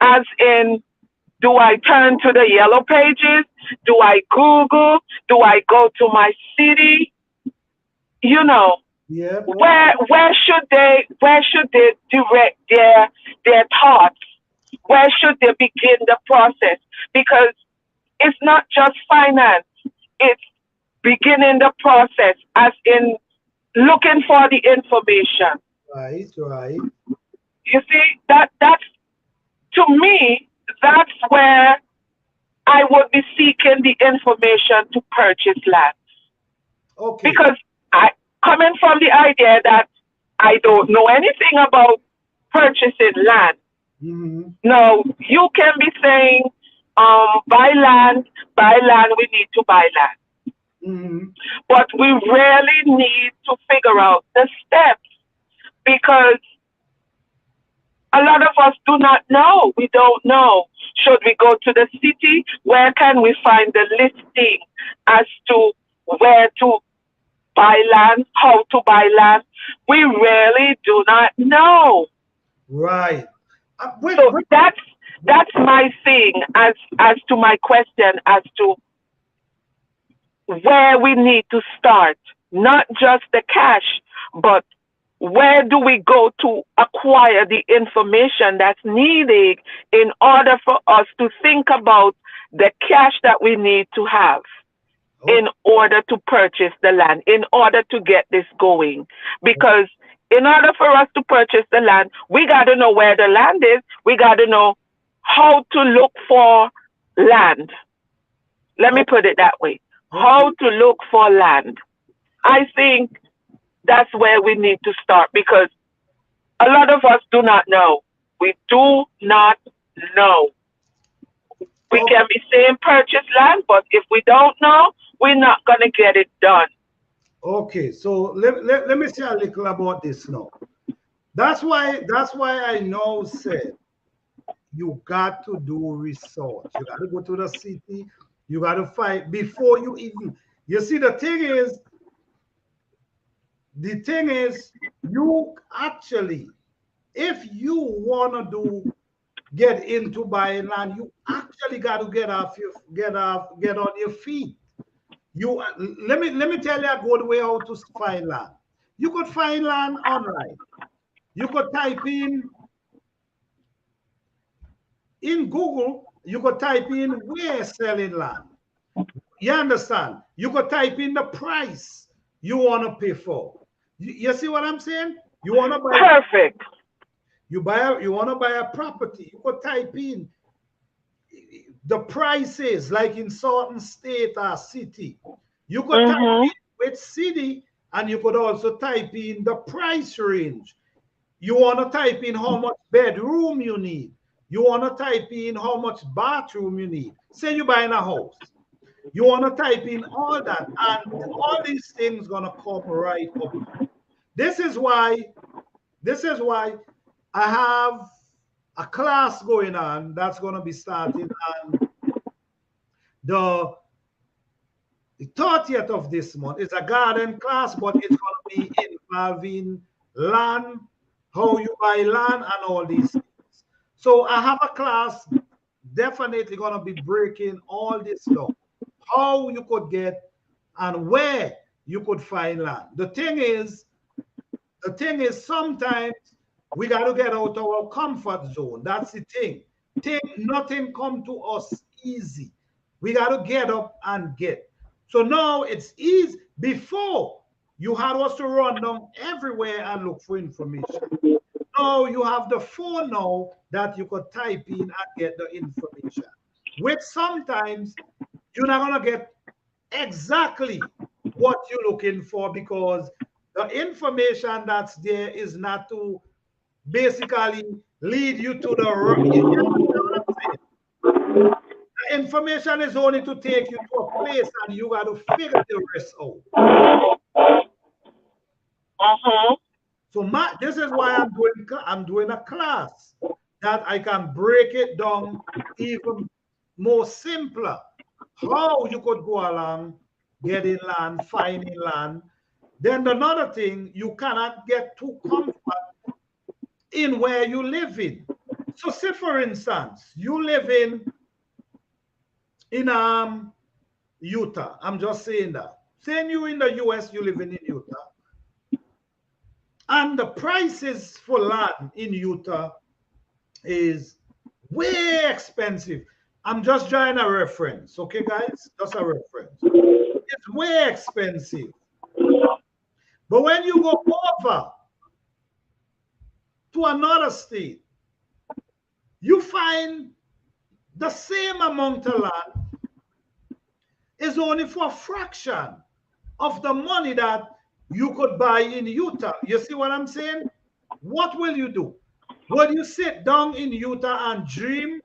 As in, do I turn to the yellow pages? Do I Google? Do I go to my city? You know,
Yep.
where should they direct their thoughts? Where should they begin the process? Because it's not just finance, it's beginning the process, as in looking for the information.
Right, right.
You see, that's, to me, that's where I would be seeking the information to purchase land.
Okay.
Because I, coming from the idea that I don't know anything about purchasing land.
Mm-hmm.
Now, you can be saying, buy land, we need to buy land.
Mm-hmm.
But we really need to figure out the steps, because a lot of us do not know. We don't know. Should we go to the city? Where can we find the listing as to where to buy land, how to buy land? We really do not know.
Right.
So that's my thing as to my question as to where we need to start. Not just the cash, but where do we go to acquire the information that's needed in order for us to think about the cash that we need to have in order to purchase the land, in order to get this going? Because in order for us to purchase the land, we got to know where the land is. We got to know how to look for land. Let me put it that way. How to look for land. I think that's where we need to start, because a lot of us do not know. We do not know. We can be saying purchase land, but if we don't know, we're not going to get it done.
Okay, so let me say a little about this now. That's why I now said you got to do research. You got to go to the city. You got to find before you even. You see, the thing is, you actually, if you wanna get into buying land, you actually got to get on your feet. You let me tell you a good way how to find land. You could find land online. You could type in Google. You could type in where selling land. You understand? You could type in the price you want to pay for. You see what I'm saying? You want to buy.
Perfect.
You want to buy a property. You could type in the prices, like in certain state or city. You could type in which city, and you could also type in the price range. You want to type in how much bedroom you need. You want to type in how much bathroom you need. Say you're buying a house. You want to type in all that, and all these things gonna come right up. This is why I have a class going on that's gonna be starting on the 30th of this month. It's a garden class, but it's gonna be involving land, how you buy land, and all these things. So I have a class definitely gonna be breaking all this down. How you could get and where you could find land. The thing is sometimes we got to get out our comfort zone. That's the thing. Nothing come to us easy. We got to get up and get. So now it's easy. Before, you had us to run down everywhere and look for information. Now you have the phone now that you could type in and get the information, which sometimes you're not going to get exactly what you're looking for, because the information that's there is not to basically lead you to the right. You understand what I'm saying? The information is only to take you to a place, and you got to figure the rest out.
Uh-huh.
So this is why I'm doing a class that I can break it down even more simpler. How you could go along getting land, finding land. Then another thing, you cannot get too comfort in where you live in. So say for instance, you live in Utah. I'm just saying that. Saying you in the US, you living in Utah. And the prices for land in Utah is way expensive. I'm just drawing a reference, okay, guys? Just a reference. It's way expensive. But when you go over to another state, you find the same amount of land is only for a fraction of the money that you could buy in Utah. You see what I'm saying? What will you do? Will you sit down in Utah and dream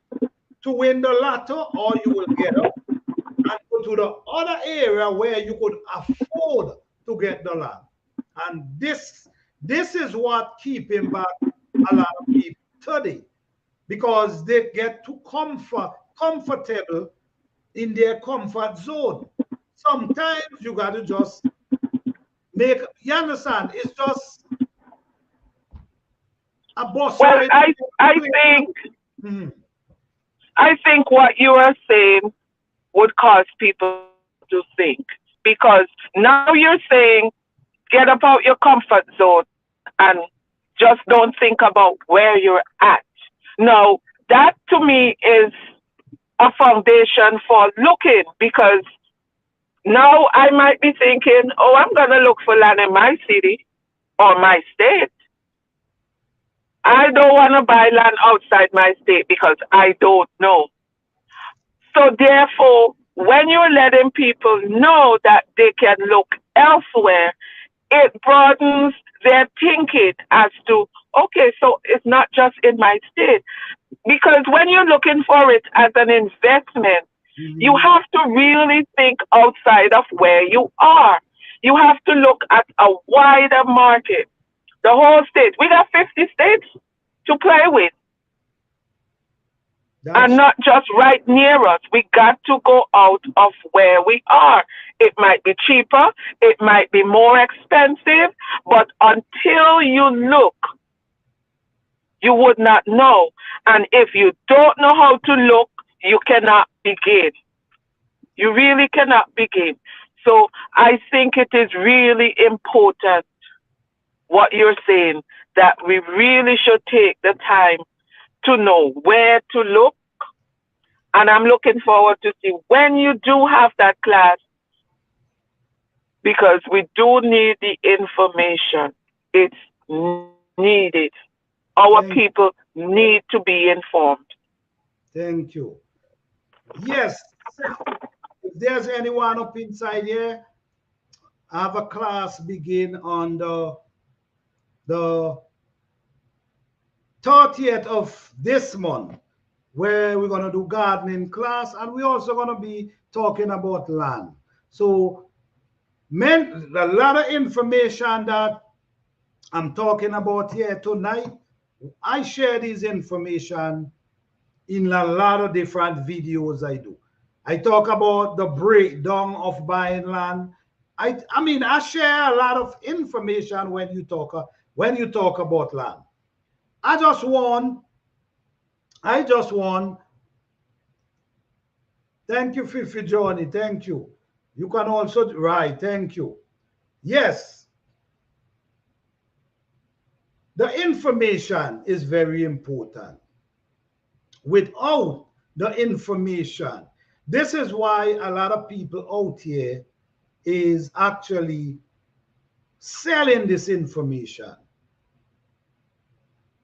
to win the lotto, or you will get up and go to the other area where you could afford to get the land? And this is what keeping back a lot of people today, because they get too comfortable in their comfort zone. Sometimes you got to just make, you understand, it's just a bus
Well,
ride. Mhm.
I think what you are saying would cause people to think, because now you're saying get up out your comfort zone and just don't think about where you're at. No, that to me is a foundation for looking, because now I might be thinking, oh, I'm going to look for land in my city or my state. I don't want to buy land outside my state because I don't know. So therefore, when you're letting people know that they can look elsewhere, it broadens their thinking as to, okay, so it's not just in my state. Because when you're looking for it as an investment, you
Mhm.
have to really think outside of where you are. You have to look at a wider market, the whole state. We got 50 states to play with, and
That's
not just right near us. We got to go out of where we are. It might be cheaper, it might be more expensive, but until you look, you would not know. And if you don't know how to look, you cannot begin. You really cannot begin. So I think it is really important what you're saying, that we really should take the time to know where to look. And I'm looking forward to see when you do have that class, because we do need the information. It's needed. Our
thank
people need to be informed.
thank you. Yes, if there's anyone up inside here, I have a class begin on the 30th of this month, where we're going to do gardening class, and we're also going to be talking about land. So a lot of information that I'm talking about here tonight, I share this information in a lot of different videos I do. I talk about the breakdown of buying land. I mean, I share a lot of information when you talk about land. I just want I just want thank you, Fifi Johnny. Thank you. You can also right. Thank you. Yes, the information is very important. Without the information, this is why a lot of people out here is actually selling this information.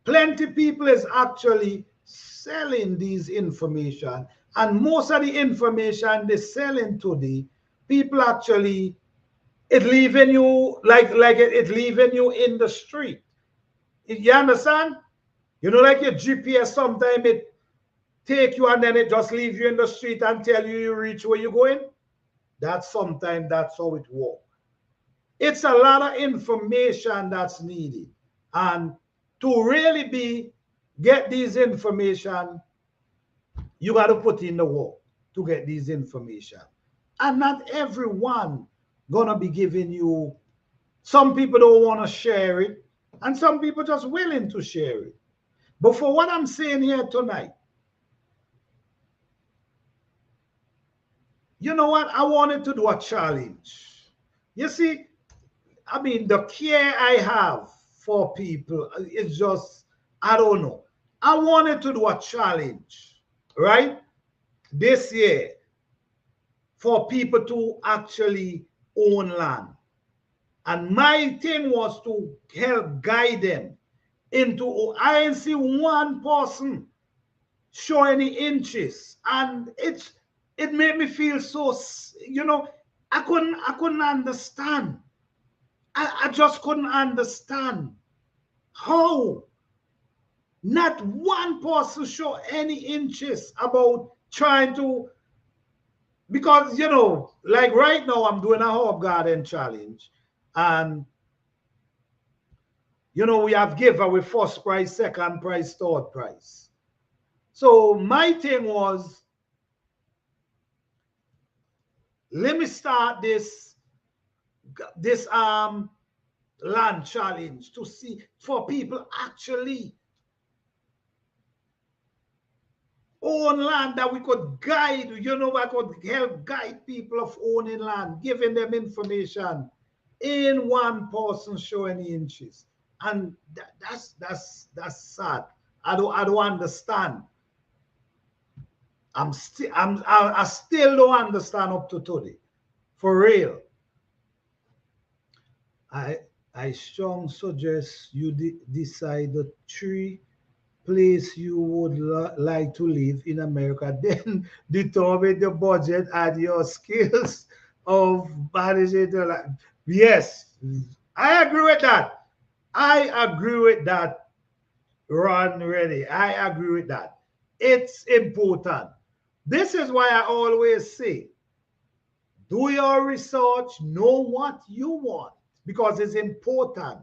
Plenty people is actually selling these information, and most of the information they selling today, people actually it leaving you like it leaving you in the street. You understand? You know, like your GPS, sometimes it take you and then it just leave you in the street and tell you you reach where you're going. That's sometimes that's how it works. It's a lot of information that's needed. And to really get these information, you got to put in the work to get these information. And not everyone gonna be giving you. Some people don't want to share it, and some people just willing to share it. But for what I'm saying here tonight, you know what? I wanted to do a challenge. You see, I mean, the care I have for people is just, I don't know. I wanted to do a challenge, right? This year for people to actually own land. And my thing was to help guide them into, I didn't see one person show any interest. And it made me feel so, you know, I couldn't understand. I just couldn't understand how not one person show any interest about trying to, because, you know, like right now I'm doing a herb garden challenge, and you know, we have giveaway first prize, second prize, third prize. So my thing was, let me start this land challenge to see for people actually own land, that we could guide, you know, I could help guide people of owning land, giving them information in one person showing interest. And that's sad. I don't understand. I still don't understand up to today. For real. I strong suggest you decide the three place you would like to live in America, then determine the budget and your skills of managing the life. Yes, I agree with that. I agree with that, Ron Ready. I agree with that. It's important. This is why I always say, do your research, know what you want, because it's important.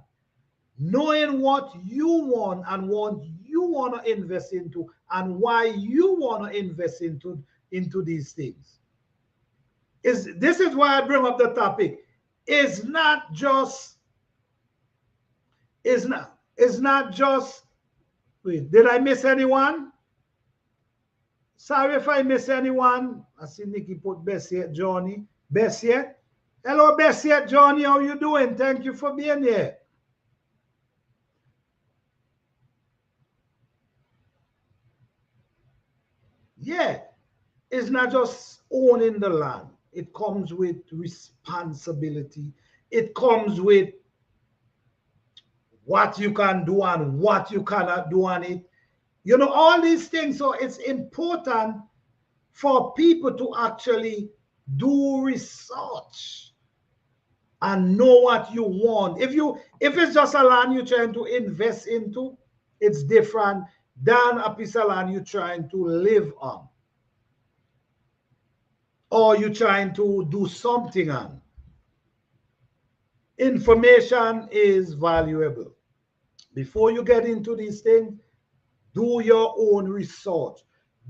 Knowing what you want and what you want to invest into and why you want to invest into these things. This is why I bring up the topic. It's not just, it's not just, wait, did I miss anyone? Sorry if I miss anyone. I see Nikki put best yet, Johnny. Best yet? Hello, best yet, Johnny. How you doing? Thank you for being here. Yeah, it's not just owning the land. It comes with responsibility. It comes with what you can do and what you cannot do on it. You know, all these things. So it's important for people to actually do research and know what you want. If it's just a land you're trying to invest into, it's different than a piece of land you're trying to live on, or you're trying to do something on. Information is valuable. Before you get into these things, do your own research.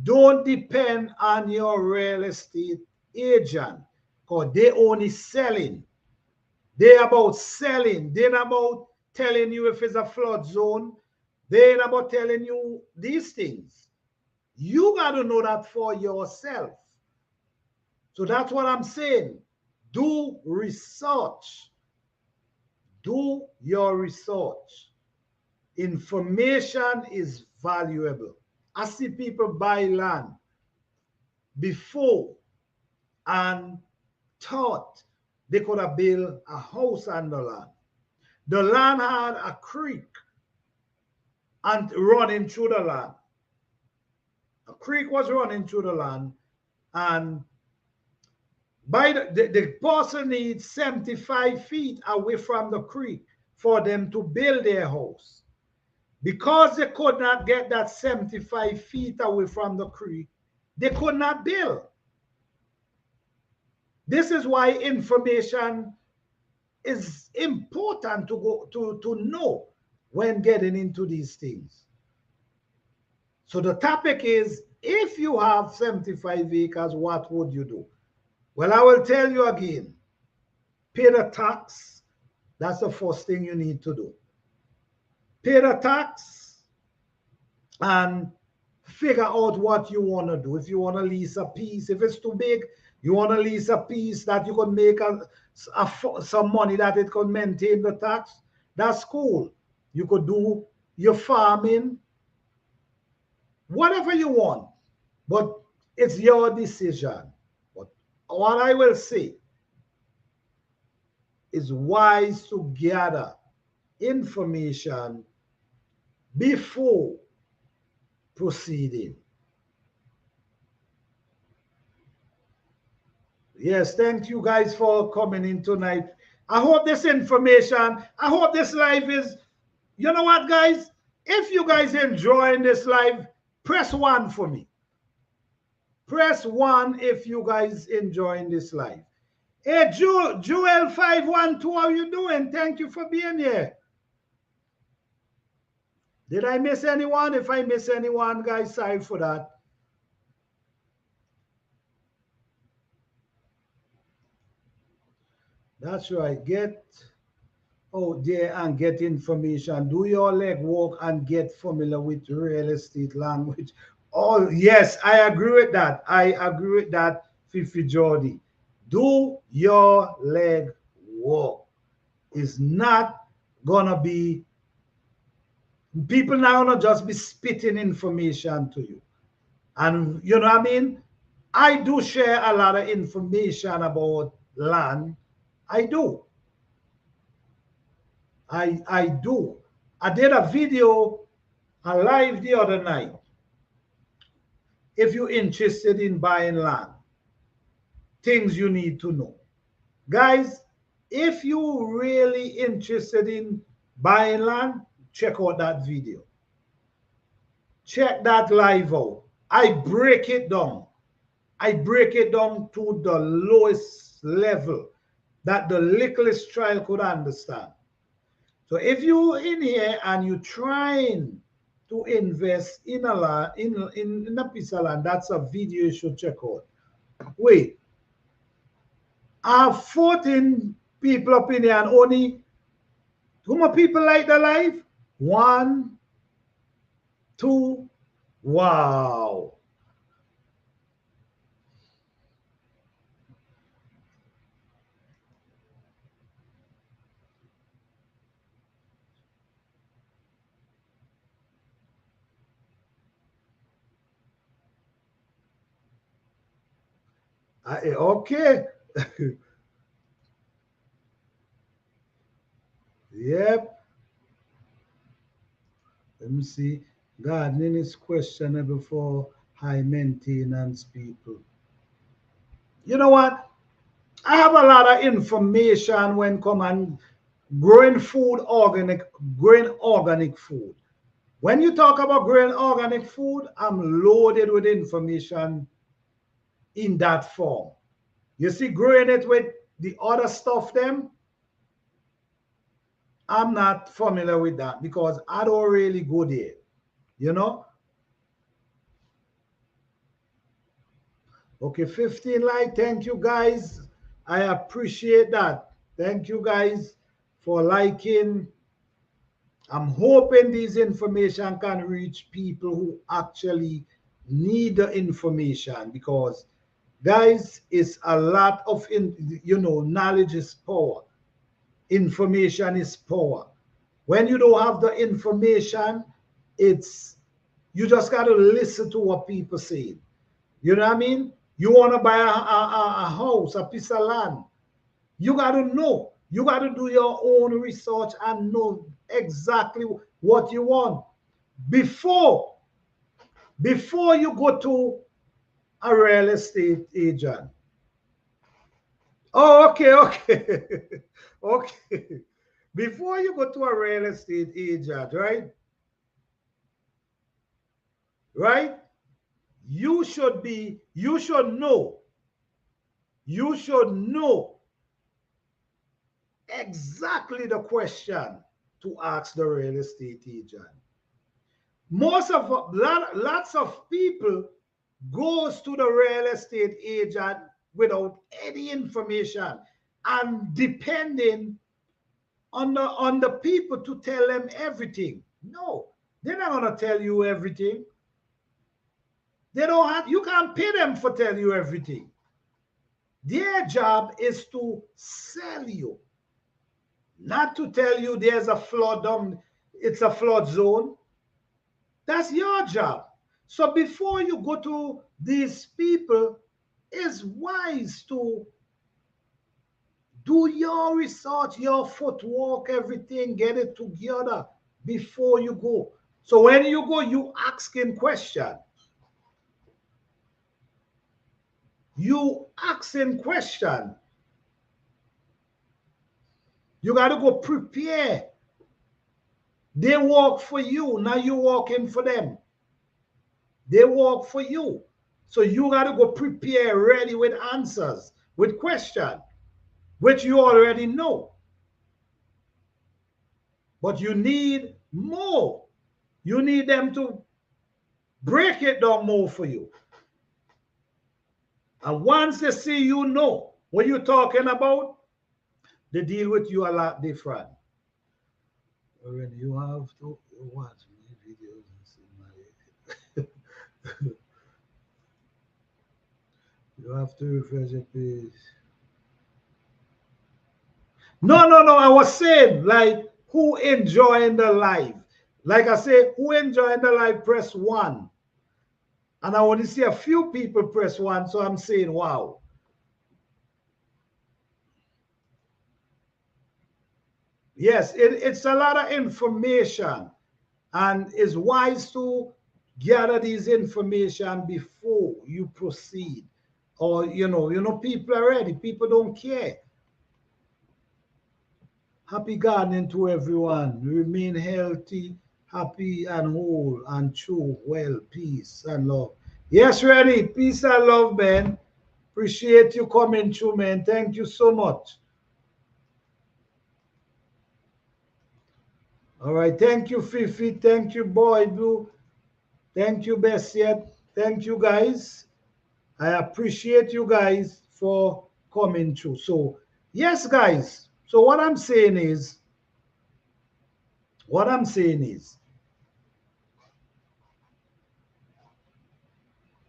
Don't depend on your real estate agent, because they only selling. They're about selling. They're not about telling you if it's a flood zone. They're not about telling you these things. You got to know that for yourself. So that's what I'm saying. Do research. Do your research. Information is valuable. I see people buy land before and thought they could have built a house on the land. The land had a creek and running through the land. A creek was running through the land, and by the person needs 75 feet away from the creek for them to build their house. Because they could not get that 75 feet away from the creek, they could not build. This is why information is important to go to know when getting into these things. So the topic is, if you have 75 acres, what would you do? Well, I will tell you again, pay the tax. That's the first thing you need to do. Pay the tax and figure out what you want to do. If you want to lease a piece, if it's too big, you want to lease a piece that you can make some money that it can maintain the tax, that's cool. You could do your farming, whatever you want, but it's your decision. But what I will say is wise to gather information before proceeding. Yes, thank you guys for coming in tonight. I hope this information, I hope this live is, you know what, guys? If you guys enjoying this live, press one for me. Press one if you guys enjoying this live. Hey, Joel 512, how you doing? Thank you for being here. Did I miss anyone? If I miss anyone, guys, sorry for that. That's right. Get out there and get information. Do your legwork and get familiar with real estate language. Oh, yes, I agree with that. I agree with that, Fifi Jordy. Do your legwork. It's not gonna be, people now gonna just be spitting information to you. And you know what I mean? I do share a lot of information about land. I do. I do. I did a video, a live the other night. If you're interested in buying land, things you need to know. Guys, if you're really interested in buying land, check out that video. Check that live out. I break it down. I break it down to the lowest level that the littlest child could understand. So if you're in here and you're trying to invest in a land, in a piece of land, that's a video you should check out. Wait, I have 14 people up in here and only how many people like the live? One, two, wow. Okay. Yep. Let me see. Gardening is questionable for high maintenance people. You know what? I have a lot of information when come and growing organic food. When you talk about growing organic food, I'm loaded with information in that form. You see, growing it with the other stuff, them, I'm not familiar with that because I don't really go there, you know? Okay, 15 like, thank you guys. I appreciate that. Thank you guys for liking. I'm hoping this information can reach people who actually need the information because, guys, it's a lot of, knowledge is power. Information is power. When you don't have the information, it's, you just got to listen to what people say. You know what I mean? You want to buy a house, a piece of land. You got to know. You got to do your own research and know exactly what you want before you go to a real estate agent. Oh, okay, okay. Okay. Before you go to a real estate agent, right? Right? You should know exactly the question to ask the real estate agent. Lots of people goes to the real estate agent without any information and depending on the people to tell them everything. No, they're not gonna tell you everything. They don't have, you can't pay them for tell you everything. Their job is to sell you, not to tell you there's a flood on, it's a flood zone. That's your job. So before you go to these people, it's wise to do your research, your footwork, everything, get it together before you go. So when you go, you asking question. You asking question. You got to go prepare. They work for you. Now you working for them. They work for you. So you got to go prepare ready with answers, with question, which you already know. But you need more. You need them to break it down more for you. And once they see you know what you're talking about, they deal with you a lot different. When you have to watch my videos and see my you have to refresh the page. No. I was saying, like, who enjoying the live? Like I say, who enjoying the live, press one. And I want to see a few people press one, so I'm saying, wow. Yes, it's a lot of information, and it's wise to gather these information before you proceed. Or people are ready. People don't care. Happy gardening to everyone. Remain healthy, happy and whole and true. Well, peace and love. Yes, ready. Peace and love, man. Appreciate you coming through, man. Thank you so much. All right. Thank you, Fifi. Thank you, Boy Blue. Thank you, Bessiet. Thank you, guys. I appreciate you guys for coming through. So, yes, guys. So what I'm saying is,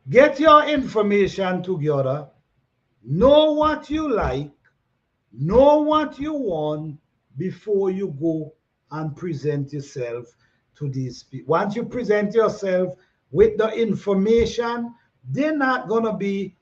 get your information together, know what you like, know what you want before you go and present yourself to these people. Once you present yourself with the information, they're not going to be,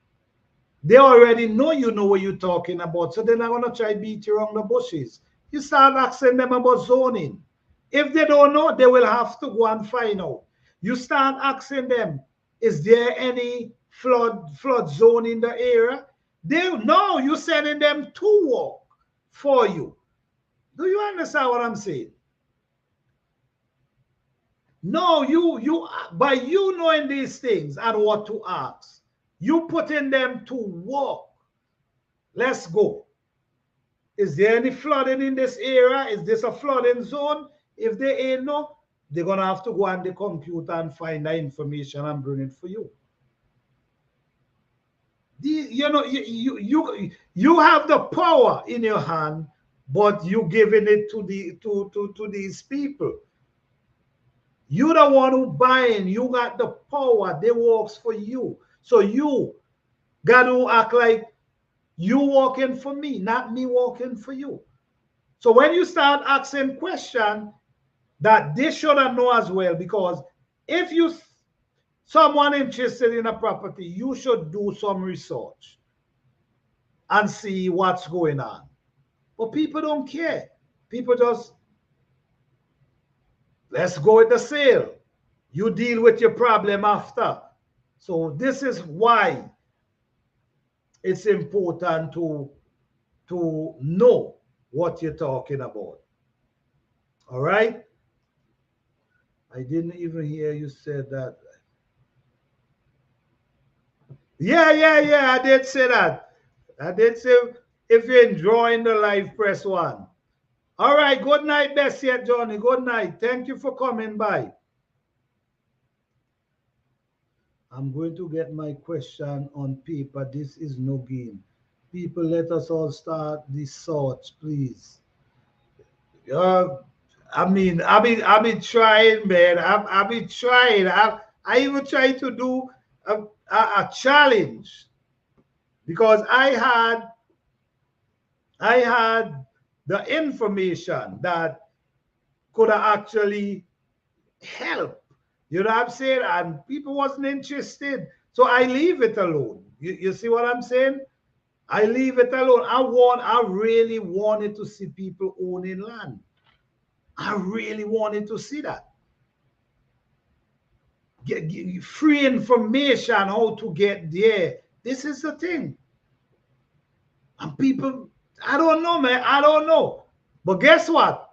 they already know you know what you're talking about. So they're not going to try to beat you around the bushes. You start asking them about zoning. If they don't know, they will have to go and find out. You start asking them, is there any flood zone in the area? They know you're sending them to work for you. Do you understand what I'm saying? No, you by you knowing these things and what to ask, you putting them to work. Let's go. Is there any flooding in this area? Is this a flooding zone? If they ain't no, they're gonna have to go on the computer and find that information and bring it for you. You have the power in your hand, but you giving it to these people. You the one who buying, you got the power, they works for you. So you got to act like you working for me, not me working for you. So when you start asking questions that they should know as well, because if you someone interested in a property, you should do some research and see what's going on. But people don't care. People just, let's go with the sale. You deal with your problem after. So this is why it's important to know what you're talking about. All right? I didn't even hear you said that. Yeah. I did say that. I did say If you're enjoying the live, press 1. All right, good night, Bessie and Johnny. Good night. Thank you for coming by. I'm going to get my question on paper. This is no game. People, let us all start this search, please. Uh, I've been trying, man. I've been trying. I even tried to do a challenge because I had the information that could actually help. You know what I'm saying? And people wasn't interested. So I leave it alone. You see what I'm saying? I leave it alone. I really wanted to see people owning land. I really wanted to see that. Get free information how to get there. This is the thing. And people, I don't know, man. I don't know. But guess what?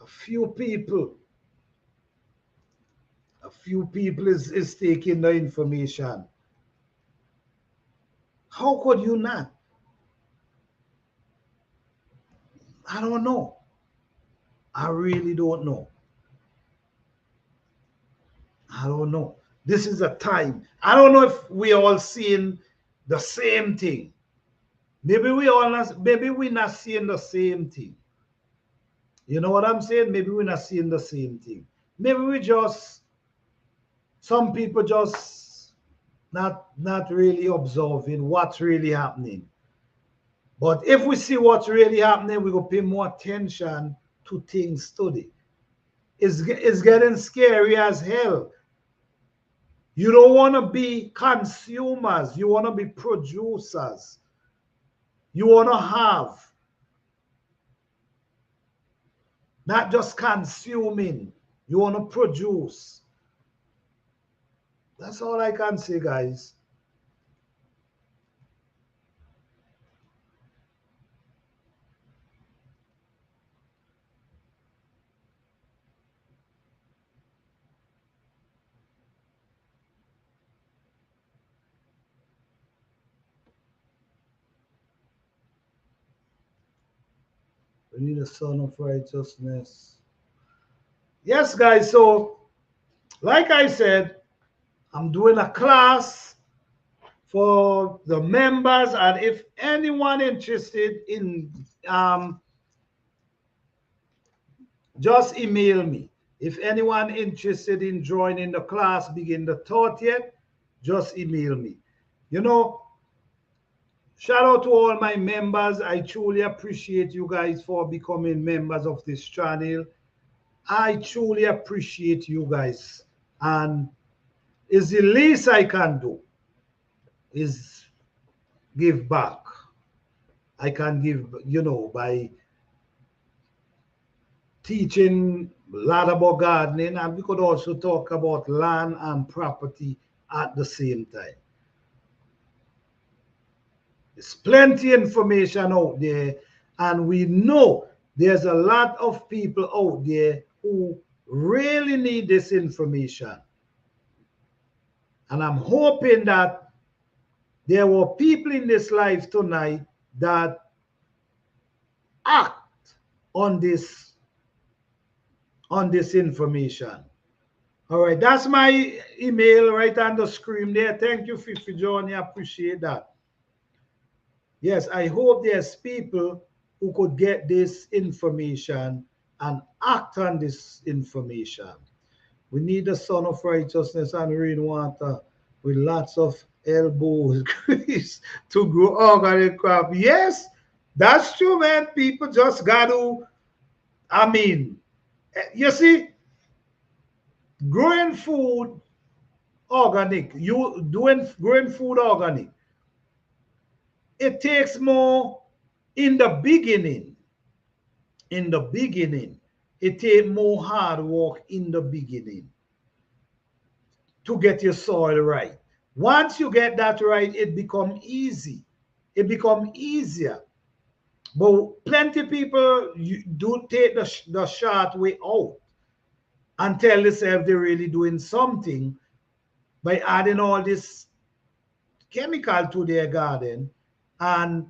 A few people, is taking the information. How could you not? I don't know. I really don't know. I don't know. This is a time. I don't know if we all seeing the same thing. Maybe we're not seeing the same thing. You know what I'm saying? Maybe we're not seeing the same thing. Maybe we just some people just not really observing what's really happening. But if we see what's really happening, we go pay more attention to things today. It's getting scary as hell. You don't want to be consumers. You want to be producers. You want to have, not just consuming. You want to produce. That's all I can say, guys. We need a son of righteousness. Yes, guys. So, like I said, I'm doing a class for the members, and if anyone interested in, just email me. If anyone interested in joining the class, begin the 30th, just email me. You know, shout out to all my members. I truly appreciate you guys for becoming members of this channel. I truly appreciate you guys. And it's the least I can do is give back. I can give, by teaching a lot about gardening, and we could also talk about land and property at the same time. There's plenty information out there, and we know there's a lot of people out there who really need this information. And I'm hoping that there were people in this life tonight that act on this information. All right, that's my email right on the screen there. Thank you, Fifi Johnny. I appreciate that. Yes, I hope there's people who could get this information and act on this information. We need a son of righteousness and rainwater with lots of elbows grease to grow organic crop. Yes, that's true, man. People just got to, you see, growing food organic, growing food organic, it takes more in the beginning. In the beginning, it takes more hard work in the beginning to get your soil right. Once you get that right, it becomes easy. It becomes easier. But plenty of people do take the short way out and tell themselves they're really doing something by adding all this chemical to their garden, and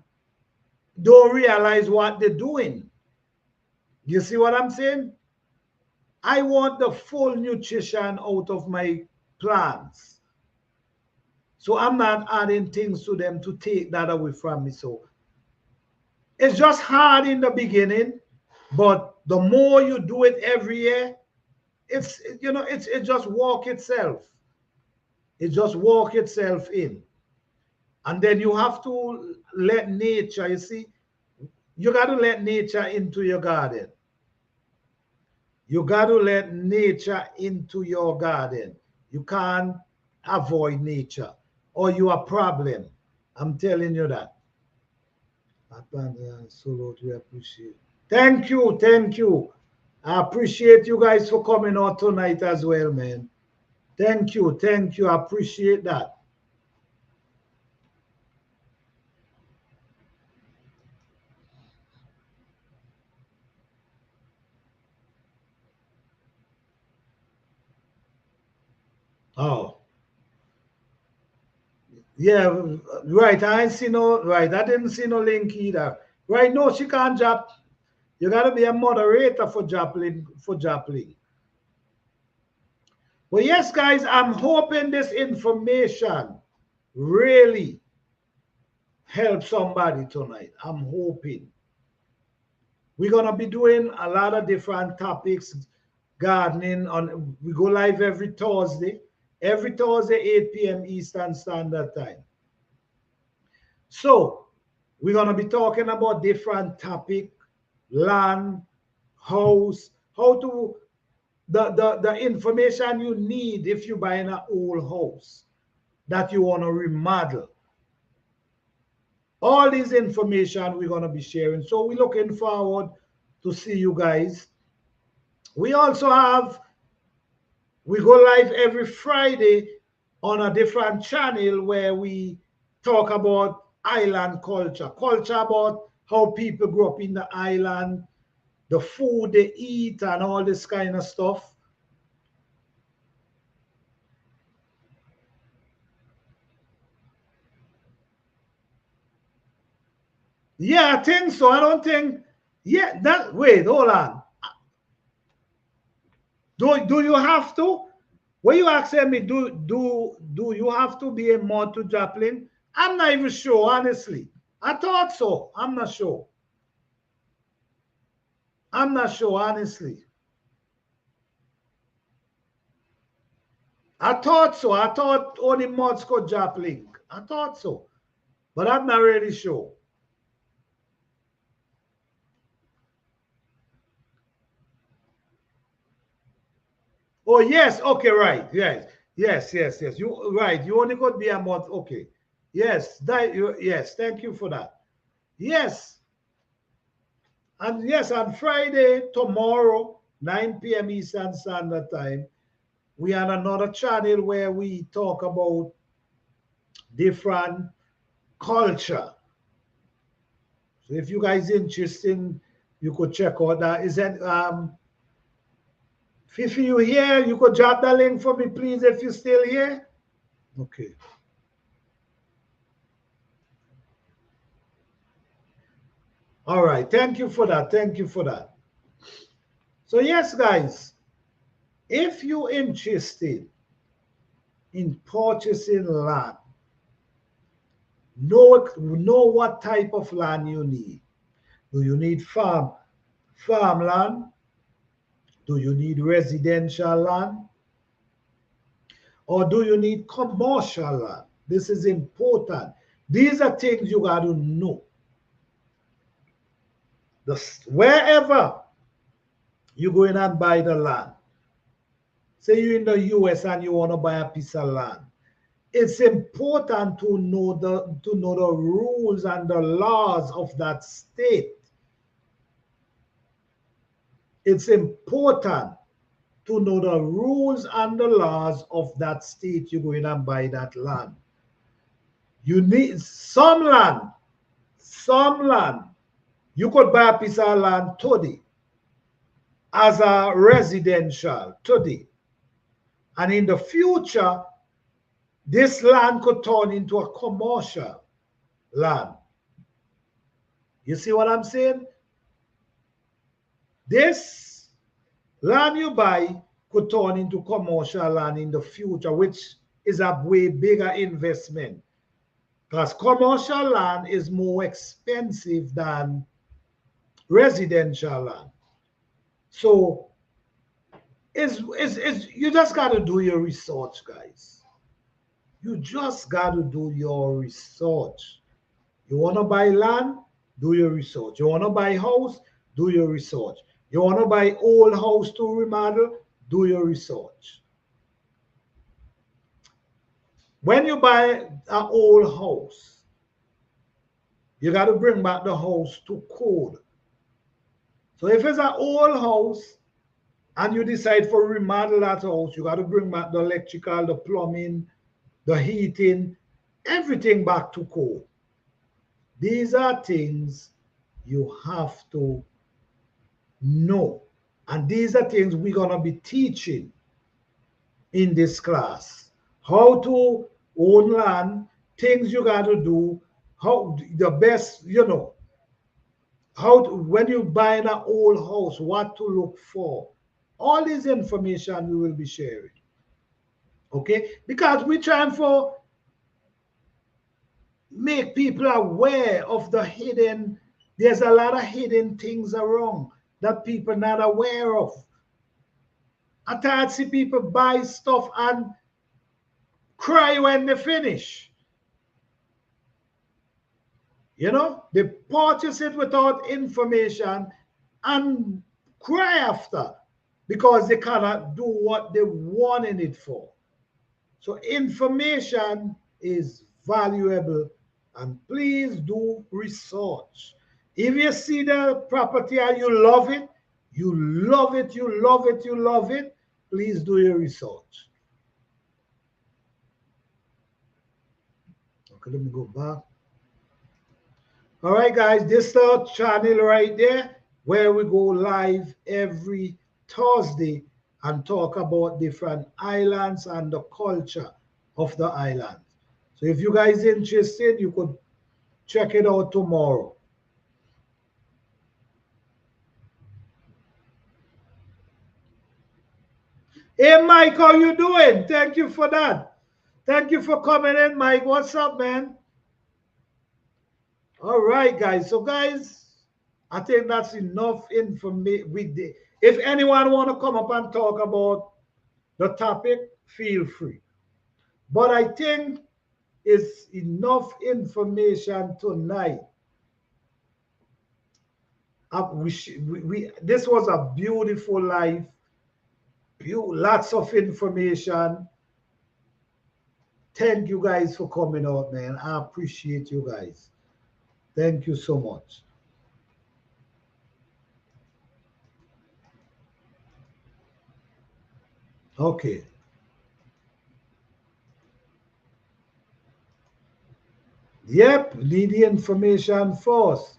don't realize what they're doing. You see what I'm saying? I want the full nutrition out of my plants. So I'm not adding things to them to take that away from me. So it's just hard in the beginning, but the more you do it every year, it's it just walk itself. It just walk itself in. And then you have to let nature, you see, you got to let nature into your garden. You got to let nature into your garden. You can't avoid nature or you are a problem. I'm telling you that. Solo, we appreciate. Thank you, thank you. I appreciate you guys for coming out tonight as well, man. Thank you, thank you. I appreciate that. Oh, yeah, right. I ain't see no right. I didn't see no link either. Right, no, she can't drop. You gotta be a moderator for Joplin, for Joplin. Well, yes, guys, I'm hoping this information really helps somebody tonight. I'm hoping. We're gonna be doing a lot of different topics, gardening on we go live every Thursday, 8 p.m. Eastern Standard Time. So we're gonna be talking about different topic, land, house, how to the information you need if you're buying an old house that you want to remodel. All this information we're going to be sharing. So we're looking forward to see you guys. We also have, we go live every Friday on a different channel where we talk about island culture about how people grew up in the island, the food they eat and all this kind of stuff. Yeah, I think so. I don't think. Yeah, that. Wait, hold on. Do you have to? When you asking me, do you have to be a mod to Joplin? I'm not even sure, honestly. I thought so. I'm not sure. I'm not sure, honestly. I thought so. I thought only mods could Joplin. I thought so, but I'm not really sure. Oh yes, okay, right. Yes. You right. You only could be a month. Okay. Yes, that you yes, thank you for that. Yes. And yes, on Friday, tomorrow, 9 p.m. Eastern Standard Time, we on another channel where we talk about different culture. So if you guys interested, you could check out that. Is that Fifi, you here? You could drop the link for me, please, if you're still here. Okay. All right. Thank you for that. Thank you for that. So yes, guys, if you're interested in purchasing land, know what type of land you need. Do you need farmland? Do you need residential land? Or do you need commercial land? This is important. These are things you got to know. Wherever you go in and buy the land, say you're in the US and you want to buy a piece of land, it's important to know the rules and the laws of that state. It's important to know the rules and the laws of that state you go in and buy that land. You need some land. You could buy a piece of land today as a residential today. And in the future, this land could turn into a commercial land. You see what I'm saying? This land you buy could turn into commercial land in the future, which is a way bigger investment. Because commercial land is more expensive than residential land. So you just got to do your research, guys. You just got to do your research. You want to buy land? Do your research. You want to buy house? Do your research. You want to buy old house to remodel? Do your research. When you buy an old house, you got to bring back the house to code. So if it's an old house and you decide for remodel that house, you got to bring back the electrical, the plumbing, the heating, everything back to code. These are things you have to know. And these are things we're going to be teaching in this class. How to own land, things you got to do, how the best, how to, when you buy an old house, what to look for. All this information we will be sharing. Okay? Because we're trying for make people aware of the hidden, there's a lot of hidden things around that people not aware of. I tired see people buy stuff and cry when they finish. They purchase it without information and cry after because they cannot do what they wanted it for. So information is valuable, and please do research. If you see the property and you love it, you love it, you love it, you love it, please do your research. Okay, let me go back. All right, guys, this is the channel right there where we go live every Thursday and talk about different islands and the culture of the islands. So if you guys are interested, you could check it out tomorrow. Hey, Mike, how you doing? Thank you for that. Thank you for coming in, Mike. What's up, man? All right, guys. So, guys, I think that's enough information. If anyone want to come up and talk about the topic, feel free. But I think it's enough information tonight. This was a beautiful life. Lots of information. Thank you guys for coming out, man. I appreciate you guys. Thank you so much. Okay. Yep, need the information first.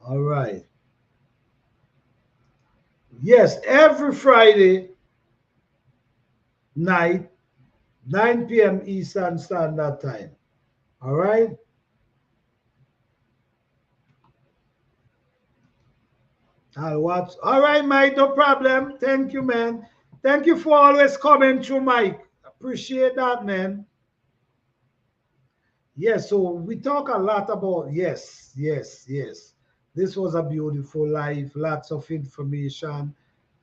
All right. Yes, every Friday night, 9 p.m. Eastern Standard Time. All right. I'll watch. All right, Mike, no problem. Thank you, man. Thank you for always coming through, Mike. Appreciate that, man. Yes, so we talk a lot about, yes, yes, yes. This was a beautiful life, lots of information.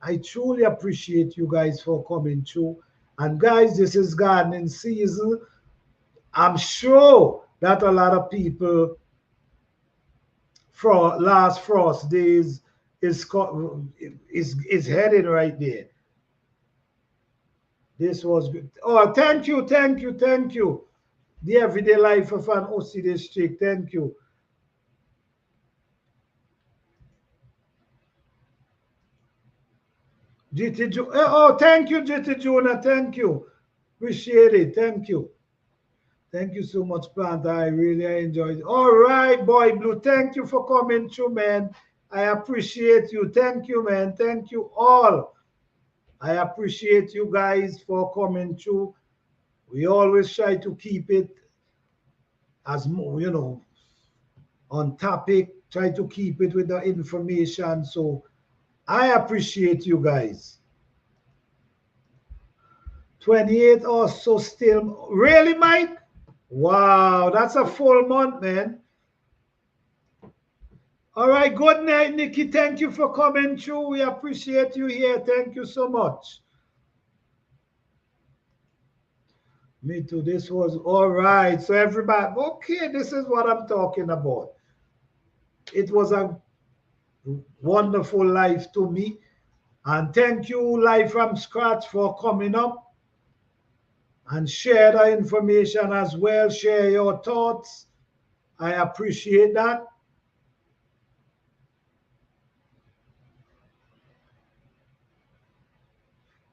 I truly appreciate you guys for coming through. And guys, this is gardening season. I'm sure that a lot of people for last frost days is heading right there. This was good. Oh, thank you, thank you, thank you. The everyday life of an OC district. Thank you. Oh, thank you, GT Jonah. Thank you. Appreciate it. Thank you. Thank you so much, Plant. I really enjoyed it. All right, Boy Blue. Thank you for coming through, man. I appreciate you. Thank you, man. Thank you all. I appreciate you guys for coming through. We always try to keep it as on topic, try to keep it with the information. So I appreciate you guys. 28 or so still. Really, Mike? Wow, that's a full month, man. All right, good night, Nikki. Thank you for coming through. We appreciate you here. Thank you so much. Me too. This was all right. So everybody, okay, this is what I'm talking about. It was a wonderful life to me. And thank you, Life from Scratch, for coming up and share the information as well. Share your thoughts. I appreciate that.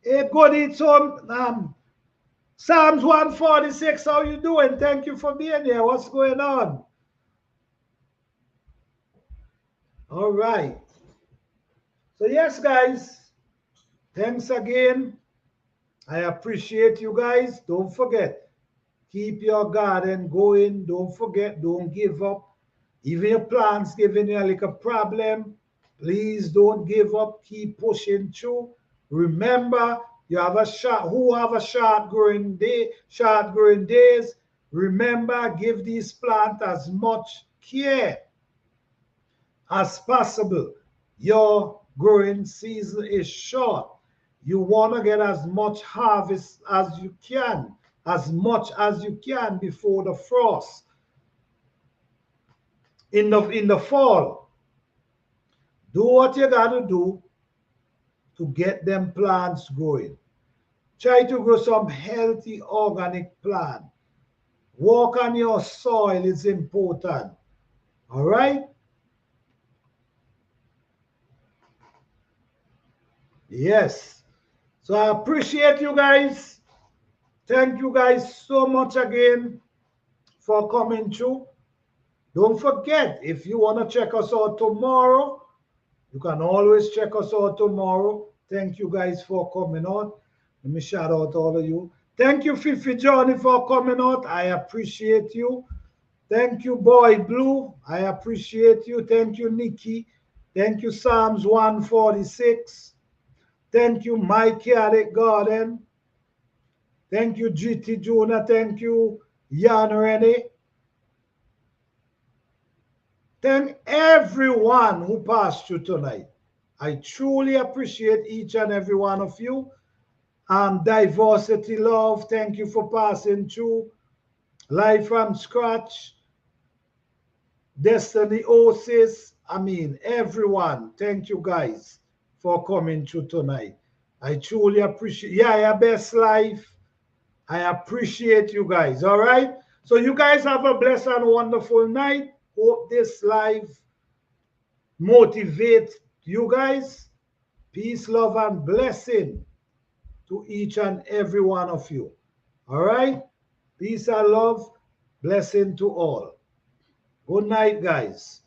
Hey, good. So, Psalms 146, how you doing? Thank you for being here. What's going on? All right. So, yes, guys, thanks again. I appreciate you guys. Don't forget, keep your garden going. Don't forget, don't give up. Even your plants giving you like a problem, please don't give up. Keep pushing through. Remember, you have a short who have a short growing days. Remember, give these plants as much care as possible. Your growing season is short. You want to get as much harvest as you can, as much as you can before the frost in the fall. Do what you got to do to get them plants growing. Try to grow some healthy organic plant. Work on your soil is important. All right? Yes. So I appreciate you guys. Thank you guys so much again for coming through. Don't forget, if you want to check us out tomorrow, you can always check us out tomorrow. Thank you guys for coming out. Let me shout out all of you. Thank you, Fifi Johnny, for coming out. I appreciate you. Thank you, Boy Blue. I appreciate you. Thank you, Nikki. Thank you, Psalms 146. Thank you, Mike Chaotic Garden. Thank you, GT Jonah. Thank you, Jan Rene. Thank everyone who passed through tonight. I truly appreciate each and every one of you. Diversity Love, thank you for passing through. Life from Scratch, Destiny Oasis, I mean, everyone, thank you guys for coming through tonight. I truly appreciate, yeah, your best life. I appreciate you guys, all right? So you guys have a blessed and wonderful night. Hope this live motivate you guys. Peace, love, and blessing to each and every one of you. All right? Peace and love, blessing to all. Good night, guys.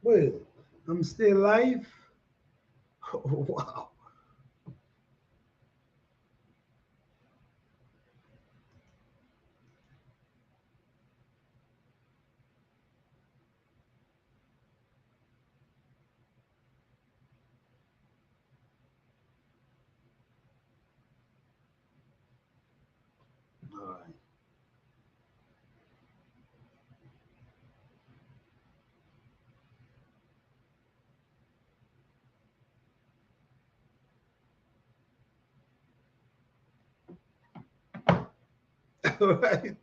Wait, I'm still live? Wow. All right. All right.